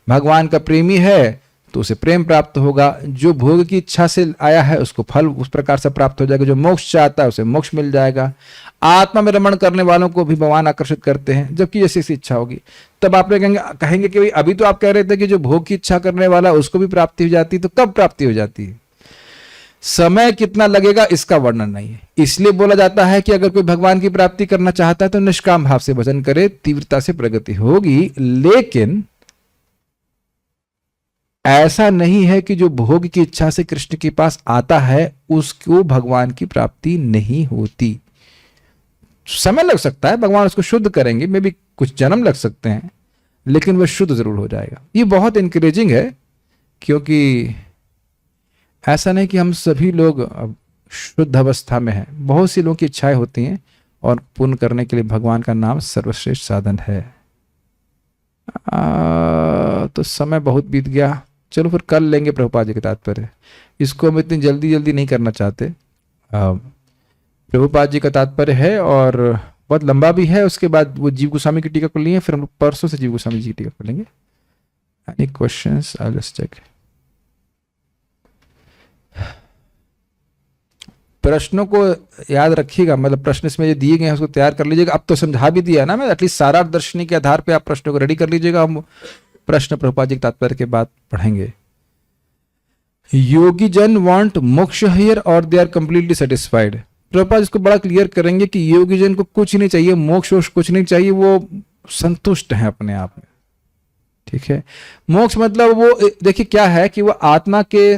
भगवान का प्रेमी है तो उसे प्रेम प्राप्त होगा, जो भोग की इच्छा से आया है उसको फल उस प्रकार से प्राप्त हो जाएगा, जो मोक्ष चाहता है उसे मोक्ष मिल जाएगा। आत्मा में रमण करने वालों को भी भगवान आकर्षित करते हैं, जबकि जैसी सी इच्छा होगी। तब आप कहेंगे कि भाई अभी तो आप कह रहे थे कि जो भोग की इच्छा करने वाला उसको भी प्राप्ति हो जाती है, तो कब प्राप्ति हो जाती है? समय कितना लगेगा इसका वर्णन नहीं है। इसलिए बोला जाता है कि अगर कोई भगवान की प्राप्ति करना चाहता है तो निष्काम भाव से भजन करे, तीव्रता से प्रगति होगी। लेकिन ऐसा नहीं है कि जो भोग की इच्छा से कृष्ण के पास आता है उसको भगवान की प्राप्ति नहीं होती। समय लग सकता है, भगवान उसको शुद्ध करेंगे, मे भी कुछ जन्म लग सकते हैं, लेकिन वह शुद्ध जरूर हो जाएगा। ये बहुत इंकरेजिंग है, क्योंकि ऐसा नहीं कि हम सभी लोग शुद्ध अवस्था में हैं। बहुत सी लोगों की इच्छाएं होती हैं, और पूर्ण करने के लिए भगवान का नाम सर्वश्रेष्ठ साधन है। तो समय बहुत बीत गया, चलो फिर कल लेंगे प्रभुपाद जी के तात्पर्य। इसको हम इतनी जल्दी जल्दी नहीं करना चाहते। प्रभुपाद जी का तात्पर्य है और बहुत लंबा भी है। उसके बाद वो जीव गोस्वामी की टीका कर लिए, फिर हम लोग परसों से जीव गोस्वामी जी की टीका कर लेंगे। Any questions? I will just check. प्रश्नों को याद रखिएगा, मतलब प्रश्न इसमें जो दिए गए हैं उसको तैयार कर लीजिएगा। अब तो समझा भी दिया ना मैं, एटलीस्ट सारा दर्शनी के आधार पे आप प्रश्नों को रेडी कर लीजिएगा। हम प्रश्न प्रभुपाद जी के तात्पर्य के बाद पढ़ेंगे। योगी जन वांट मोक्ष हियर और they are completely satisfied. Prabhupada इसको बड़ा क्लियर करेंगे कि योगी जन को कुछ नहीं चाहिए, मोक्ष वोक्ष कुछ नहीं चाहिए, वो संतुष्ट है अपने आप में। ठीक है। मोक्ष मतलब वो देखिए क्या है कि वो आत्मा के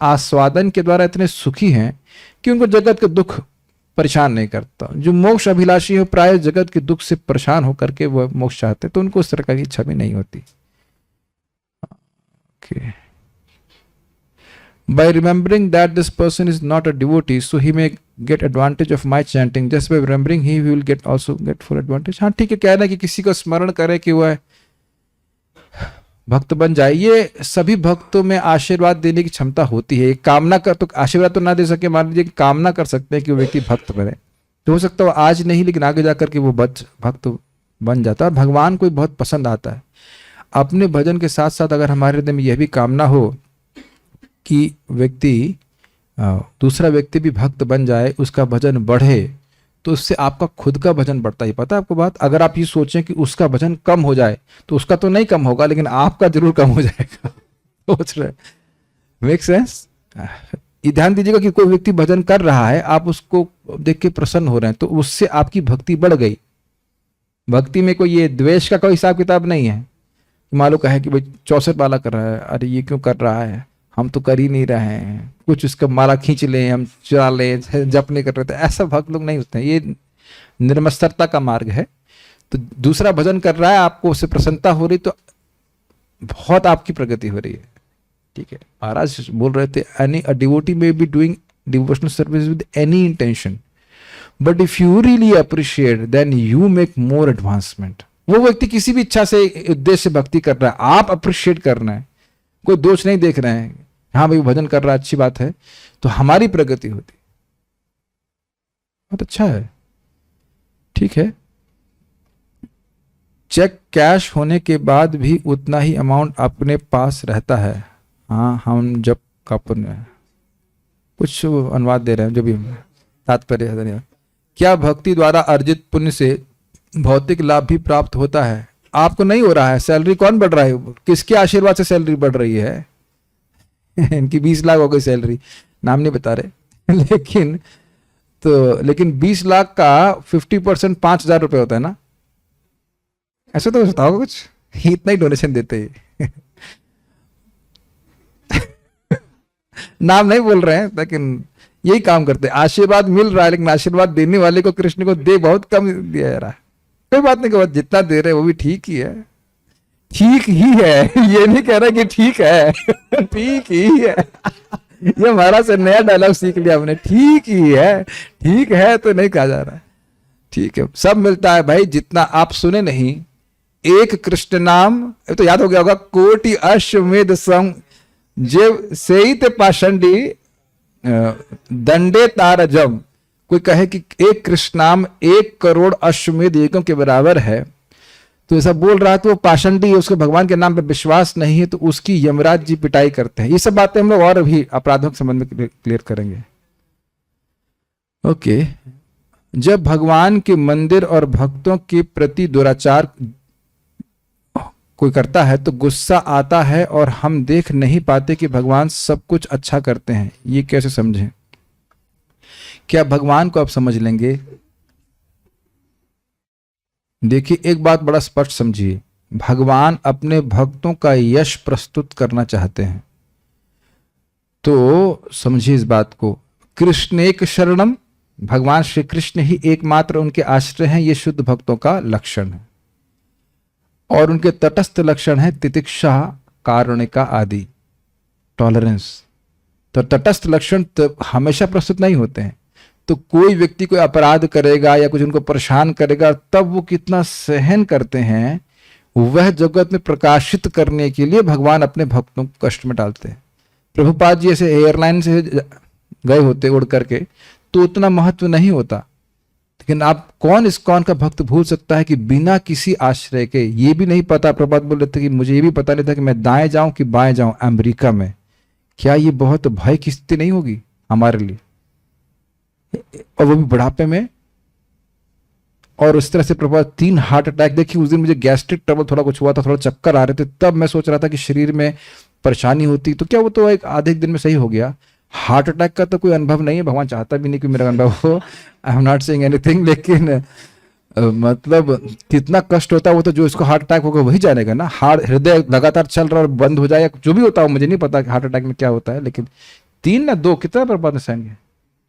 आस्वादन के द्वारा इतने सुखी हैं कि उनको जगत के दुख परेशान नहीं करता। जो मोक्ष अभिलाषी हो प्राय जगत के दुख से परेशान होकर के वो मोक्ष चाहते, तो उनको उस तरह की इच्छा भी नहीं होती। By remembering that this person is not a devotee, so he may get advantage of my chanting. Just by remembering, he will also get full advantage. हाँ ठीक है, कहना कि किसी को स्मरण करे कि वह भक्त बन जाए, ये सभी भक्तों में आशीर्वाद देने की क्षमता होती है। कामना कर तो आशीर्वाद तो ना दे सके, मान लीजिए कामना कर सकते हैं कि वो व्यक्ति भक्त बने, तो हो सकता है आज नहीं लेकिन आगे जाकर के वो भक्त बन जाता है। भगवान को बहुत पसंद आता है। अपने भजन के साथ साथ अगर हमारे हृदय में यह भी कामना हो कि व्यक्ति दूसरा व्यक्ति भी भक्त बन जाए, उसका भजन बढ़े, तो उससे आपका खुद का भजन बढ़ता ही। पता है आपको बात? अगर आप ये सोचें कि उसका भजन कम हो जाए तो उसका तो नहीं कम होगा, लेकिन आपका जरूर कम हो जाएगा। सोच रहे? Make sense? ये ध्यान दीजिएगा कि कोई व्यक्ति भजन कर रहा है, आप उसको देख के प्रसन्न हो रहे हैं, तो उससे आपकी भक्ति बढ़ गई। भक्ति में कोई ये द्वेष का कोई हिसाब किताब नहीं है। मान लो कहे कि भाई 64 माला कर रहा है, अरे ये क्यों कर रहा है, हम तो कर ही नहीं रहे हैं, कुछ उसका माला खींच लें, हम चुरा लें, जप नहीं कर रहे थे। ऐसा भक्त लोग नहीं होते हैं। ये निर्मस्तरता का मार्ग है। तो दूसरा भजन कर रहा है, आपको उससे प्रसन्नता हो रही, तो बहुत आपकी प्रगति हो रही है। ठीक है। महाराज बोल रहे थे, any a devotee may be doing devotional service with any intention, but if you really appreciate then you make more advancement. वो व्यक्ति किसी भी इच्छा से उद्देश्य से भक्ति कर रहा है, आप अप्रिशिएट करना है, कोई दोष नहीं देख रहे हैं, हाँ भाई भजन कर रहा है, अच्छी बात है, तो हमारी प्रगति होती। बहुत अच्छा है। ठीक है। चेक कैश होने के बाद भी उतना ही अमाउंट अपने पास रहता है। हाँ, हम जब का पुण्य कुछ अनुवाद दे रहे हैं, जो भी तात्पर्य है। क्या भक्ति द्वारा अर्जित पुण्य से भौतिक लाभ भी प्राप्त होता है? आपको नहीं हो रहा है। सैलरी कौन बढ़ रहा है? किसके आशीर्वाद से सैलरी बढ़ रही है? इनकी 20 लाख हो गई सैलरी, नाम नहीं बता रहे। लेकिन 20 लाख का 50% 5,000 रुपए होता है ना। ऐसा तो होता होगा कुछ, इतना ही डोनेशन देते हैं। नाम नहीं बोल रहे हैं, लेकिन यही काम करते हैं। आशीर्वाद मिल रहा है लेकिन आशीर्वाद देने वाले को कृष्ण को दे बहुत कम दिया जा रहा है। कोई बात नहीं, जितना दे रहे वो भी ठीक ही है, ठीक ही है। ये नहीं कह रहा कि ठीक है ठीक ही है। ये महाराज से नया डायलॉग सीख लिया हमने, ठीक ही है। ठीक है तो नहीं कहा जा रहा है, ठीक है सब मिलता है भाई। जितना आप सुने नहीं, एक कृष्ण नाम तो याद हो गया होगा, कोटि अश्वमेध सम जेव सेइत पाषंडी दंडे तारजम। कोई कहे कि एक कृष्ण नाम 1 करोड़ अश्वमेध यज्ञों के बराबर है, तो ऐसा बोल रहा है तो वो पाषंडी है, उसके भगवान के नाम पे विश्वास नहीं है, तो उसकी यमराज जी पिटाई करते हैं। ये सब बातें हम लोग और भी अपराधों के संबंध में क्लियर करेंगे। ओके, जब भगवान के मंदिर और भक्तों के प्रति दुराचार कोई करता है तो गुस्सा आता है और हम देख नहीं पाते कि भगवान सब कुछ अच्छा करते हैं। ये कैसे समझें? क्या भगवान को आप समझ लेंगे? देखिए, एक बात बड़ा स्पष्ट समझिए, भगवान अपने भक्तों का यश प्रस्तुत करना चाहते हैं, तो समझिए इस बात को। कृष्ण एक शरणम, भगवान श्री कृष्ण ही एकमात्र उनके आश्रय हैं, ये शुद्ध भक्तों का लक्षण है। और उनके तटस्थ लक्षण है तितिक्षा, कारुणिका आदि, टॉलरेंस। तो तटस्थ लक्षण तो हमेशा प्रस्तुत नहीं होते हैं। तो कोई व्यक्ति कोई अपराध करेगा या कुछ उनको परेशान करेगा, तब वो कितना सहन करते हैं, वह जगत में प्रकाशित करने के लिए भगवान अपने भक्तों को कष्ट में डालते हैं। प्रभुपाद जी ऐसे एयरलाइन से गए होते उड़ करके तो उतना महत्व नहीं होता, लेकिन आप कौन इस्कॉन का भक्त भूल सकता है कि बिना किसी आश्रय के, ये भी नहीं पता, प्रभुपाद बोल रहे थे कि मुझे ये भी पता नहीं था कि मैं दाएं जाऊं कि बाएं जाऊं अमेरिका में, क्या ये बहुत भय की स्थिति नहीं होगी हमारे लिए? और वो भी बुढ़ापे में। और उस तरह से प्रभुपाद 3 हार्ट अटैक, देखिए उस दिन मुझे गैस्ट्रिक ट्रबल थोड़ा कुछ हुआ था, थोड़ा चक्कर आ रहे थे, तब मैं सोच रहा था कि शरीर में परेशानी होती, तो क्या वो तो एक आधे दिन में सही हो गया। हार्ट अटैक का तो कोई अनुभव नहीं है, भगवान चाहता भी नहीं कि मेरा अनुभव हो, I am not saying anything, लेकिन मतलब कितना कष्ट होता है वो तो जो इसको हार्ट अटैक होगा वही जानेगा ना। हृदय लगातार चल रहा और बंद हो जाए, जो भी होता हो, मुझे नहीं पता कि हार्ट अटैक में क्या होता है, लेकिन 3 ना 2 कितना प्रभुपाद ने सहन किया,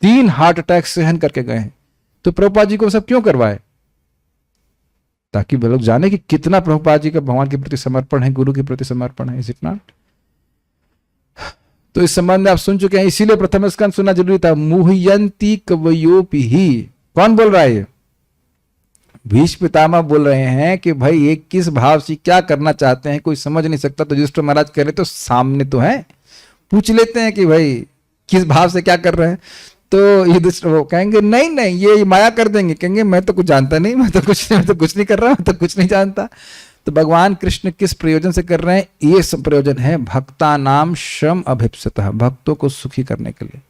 3 हार्ट अटैक सहन करके गए हैं। तो प्रभुपाद जी को सब क्यों करवाए? ताकि वे लोग जाने कि कितना प्रभुपाद जी का भगवान के प्रति समर्पण है, गुरु के प्रति समर्पण है। Is it not? तो इस संबंध में आप सुन चुके हैं, इसीलिए प्रथम स्कंद सुनना जरूरी था। मुह्यंती कवयोपि ही, कौन बोल रहा है ये? भीष्म पितामह बोल रहे हैं कि भाई ये किस भाव से क्या करना चाहते हैं, कोई समझ नहीं सकता। तो युधिष्ठिर महाराज कह रहे तो सामने तो है, पूछ लेते हैं कि भाई किस भाव से क्या कर रहे हैं। तो युधिष्ठिर वो कहेंगे नहीं नहीं ये माया कर देंगे, कहेंगे मैं तो कुछ जानता नहीं, मैं तो कुछ नहीं कर रहा, मैं तो कुछ नहीं जानता। तो भगवान कृष्ण किस प्रयोजन से कर रहे हैं? ये सब प्रयोजन है भक्ता नाम श्रम अभिप्सतः, भक्तों को सुखी करने के लिए।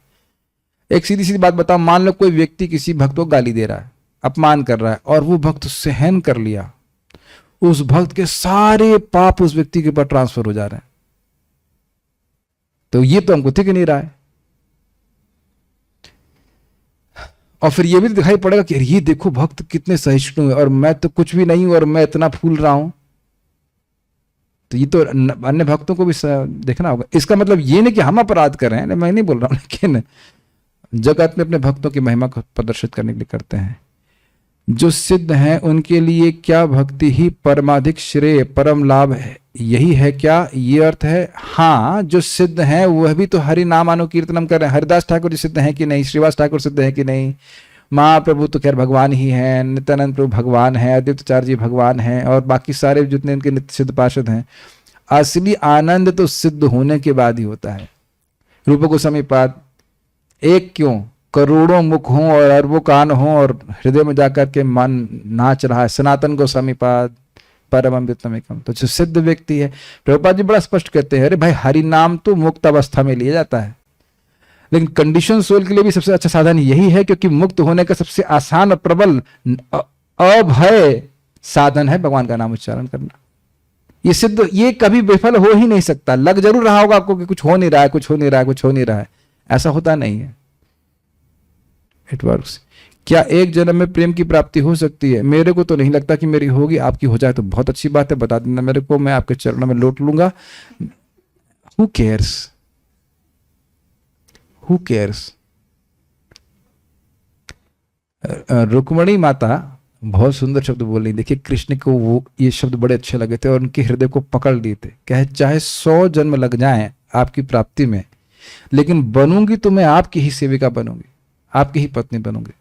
एक सीधी सीधी बात बताओ, मान लो कोई व्यक्ति किसी भक्त को गाली दे रहा है, अपमान कर रहा है, और वो भक्त सहन कर लिया, उस भक्त के सारे पाप उस व्यक्ति के ऊपर ट्रांसफर हो जा रहे हैं, तो ये तो हमको ठीक नहीं रहा है। और फिर ये भी दिखाई पड़ेगा कि ये देखो भक्त कितने सहिष्णु है और मैं तो कुछ भी नहीं हूं और मैं इतना फूल रहा हूं। तो ये तो अन्य भक्तों को भी देखना होगा। इसका मतलब ये नहीं कि हम अपराध कर रहे हैं, मैं नहीं बोल रहा हूं, लेकिन जगत में अपने भक्तों की महिमा को प्रदर्शित करने के लिए करते हैं। जो सिद्ध हैं उनके लिए क्या भक्ति ही परमाधिक श्रेय परम लाभ है, यही है क्या ये अर्थ है? हाँ, जो सिद्ध हैं वह भी तो हरि नाम अनुकीर्तनम कर रहे हैं। हरिदास ठाकुर जी सिद्ध हैं कि नहीं? श्रीवास ठाकुर सिद्ध हैं कि नहीं? महाप्रभु तो खैर भगवान ही हैं, नित्यानंद प्रभु भगवान है, अद्वैताचार्य जी भगवान हैं, और बाकी सारे जितने उनके नित्य सिद्ध पार्षद हैं। असली आनंद तो सिद्ध होने के बाद ही होता है। रूप गोस्वामी पाद, एक क्यों करोड़ों मुख हों और अरबों कान हों और हृदय में जाकर के मन नाच रहा है। सनातन गोस्वामी पाद परम अमृतम। तो जो सिद्ध व्यक्ति है, प्रभुपाद जी बड़ा स्पष्ट कहते हैं, अरे भाई हरि नाम तो मुक्त अवस्था में लिया जाता है, लेकिन कंडीशन सोल के लिए भी सबसे अच्छा साधन यही है, क्योंकि मुक्त होने का सबसे आसान और प्रबल अभय साधन है भगवान का नाम उच्चारण करना। ये सिद्ध, ये कभी विफल हो ही नहीं सकता। लग जरूर रहा होगा आपको कि कुछ हो नहीं रहा है, कुछ हो नहीं रहा है, कुछ हो नहीं रहा है, ऐसा होता नहीं है। It works. क्या एक जन्म में प्रेम की प्राप्ति हो सकती है? मेरे को तो नहीं लगता कि मेरी होगी, आपकी हो जाए तो बहुत अच्छी बात है, बता देना मेरे को, मैं आपके चरणों में लौट लूंगा। Who cares? Who cares? Rukmini माता बहुत सुंदर शब्द बोल रही। देखिए कृष्ण को वो ये शब्द बड़े अच्छे लगे थे और उनके हृदय को पकड़ लिए थे। कहे चाहे 100 जन्म लग जाएं आपकी प्राप्ति में, लेकिन बनूंगी तो मैं आपकी ही सेविका बनूंगी, आपकी ही पत्नी बनूंगी।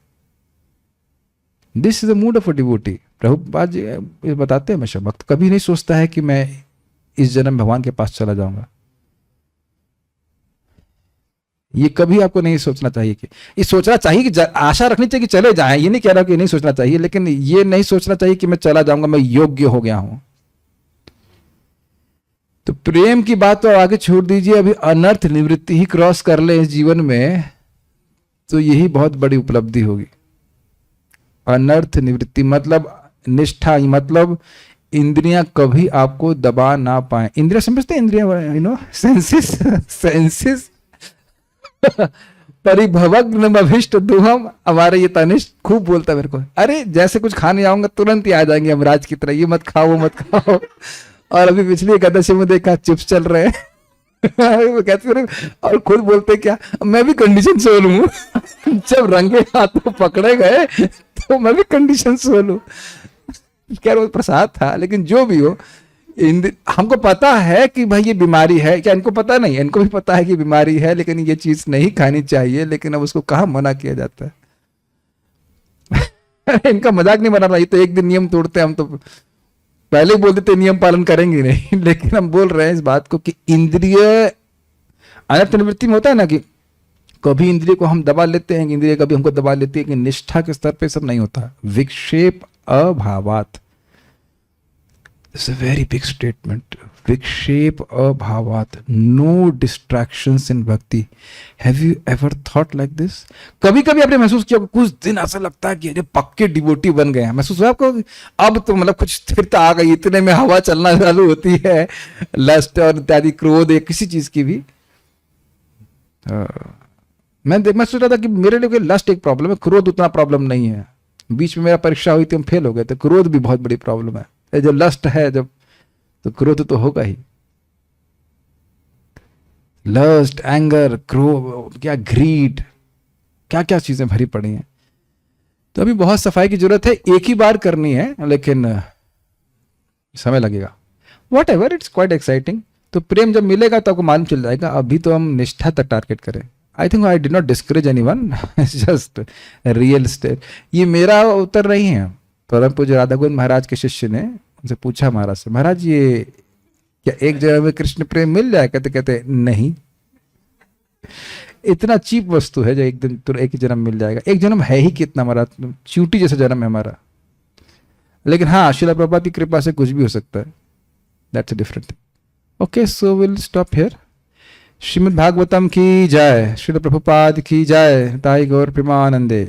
This is the mood of a devotee. Prabhupada ji ये बताते हैं हमेशा, भक्त कभी नहीं सोचता है कि मैं इस जन्म भगवान के पास चला जाऊंगा। ये कभी आपको नहीं सोचना चाहिए कि, ये सोचना चाहिए कि आशा रखनी चाहिए कि चले जाएं, ये नहीं कह रहा कि नहीं सोचना चाहिए, लेकिन ये नहीं सोचना चाहिए कि मैं चला जाऊंगा, मैं योग्य हो गया हूं। तो प्रेम की बात तो आगे छोड़ दीजिए, अभी अनर्थ निवृत्ति ही क्रॉस कर ले इस जीवन में तो यही बहुत बड़ी उपलब्धि होगी। अनर्थ निवृत्ति मतलब निष्ठा, मतलब इंद्रियां कभी आपको दबा ना पाए। इंद्रिया समझते हैं, इंद्रिया सेंसेस परिभवग्न अभिष्ट दुहम। हमारे ये तनिष्ठ खूब बोलता मेरे को, अरे जैसे कुछ खाने आऊंगा तुरंत ही आ जाएंगे यमराज की तरह, ये मत खाओ वो मत खाओ। और अभी पिछली एकादशी में देखा चिप्स चल रहे हैं वो कहते, और खुद बोलते क्या, मैं भी कंडीशन सोल हूं जब रंगे हाथों पकड़े गए तो मैं भी कंडीशन सोल हूं। क्या वो प्रसाद था, लेकिन जो भी हो हमको पता है कि भाई ये बीमारी है। क्या इनको पता नहीं? इनको भी पता है कि बीमारी है, लेकिन ये चीज नहीं खानी चाहिए, लेकिन अब उसको कहाँ मना किया जाता है इनका मजाक नहीं बना रहा, ये तो एक दिन नियम तोड़ते हैं, हम तो पहले ही बोल देते नियम पालन करेंगे नहीं लेकिन हम बोल रहे हैं इस बात को कि इंद्रिय अनर्थ निवृत्ति में होता है ना कि कभी इंद्रिय को हम दबा लेते हैं, इंद्रिय कभी हमको दबा लेती है, कि निष्ठा के स्तर पे सब नहीं होता। विक्षेप अभावात, it's a very big statement. विक्षेप अभावात, no distractions in bhakti. Have you ever thought like this? कभी कभी आपने महसूस किया कुछ दिन ऐसा लगता है कि पक्के डिवोटी बन गए हैं, महसूस हुआ आपको अब तो मतलब कुछ स्थिरता आ गई, इतने में हवा चलना चालू होती है, लस्ट और इत्यादि, क्रोध या किसी चीज की भी। मैं सोच रहा था कि मेरे लिए लस्ट एक प्रॉब्लम है, क्रोध उतना प्रॉब्लम नहीं है। बीच में मेरा परीक्षा हुई थी, हम फेल हो गए थे, क्रोध भी बहुत बड़ी प्रॉब्लम है। जब लस्ट है जब, तो क्रोध तो होगा ही। लस्ट, एंगर, क्रोध, क्या ग्रीड, क्या क्या चीजें भरी पड़ी हैं। तो अभी बहुत सफाई की जरूरत है, एक ही बार करनी है, लेकिन समय लगेगा। What ever, it's quite exciting. तो प्रेम जब मिलेगा तो आपको मालूम चल जाएगा। अभी तो हम निष्ठा तक टारगेट करें। I think I did not discourage anyone, just real estate. ये मेरा उत्तर नहीं है। परम पूज्य राधा गोविंद महाराज के शिष्य ने उनसे पूछा महाराज से, महाराज ये क्या एक जगह में कृष्ण प्रेम मिल जाए? कहते नहीं, इतना चीप वस्तु है जो एक दिन तो एक ही जन्म मिल जाएगा। एक जन्म है ही कितना हमारा, चूंटी जैसा जन्म है हमारा। लेकिन हाँ, श्रील प्रभुपाद की कृपा से कुछ भी हो सकता है, that's a different thing. Okay, so will stop here. Shrimad Bhagavatam की जय, श्रील प्रभुपाद की जय, ताई गौर प्रेमानंदे।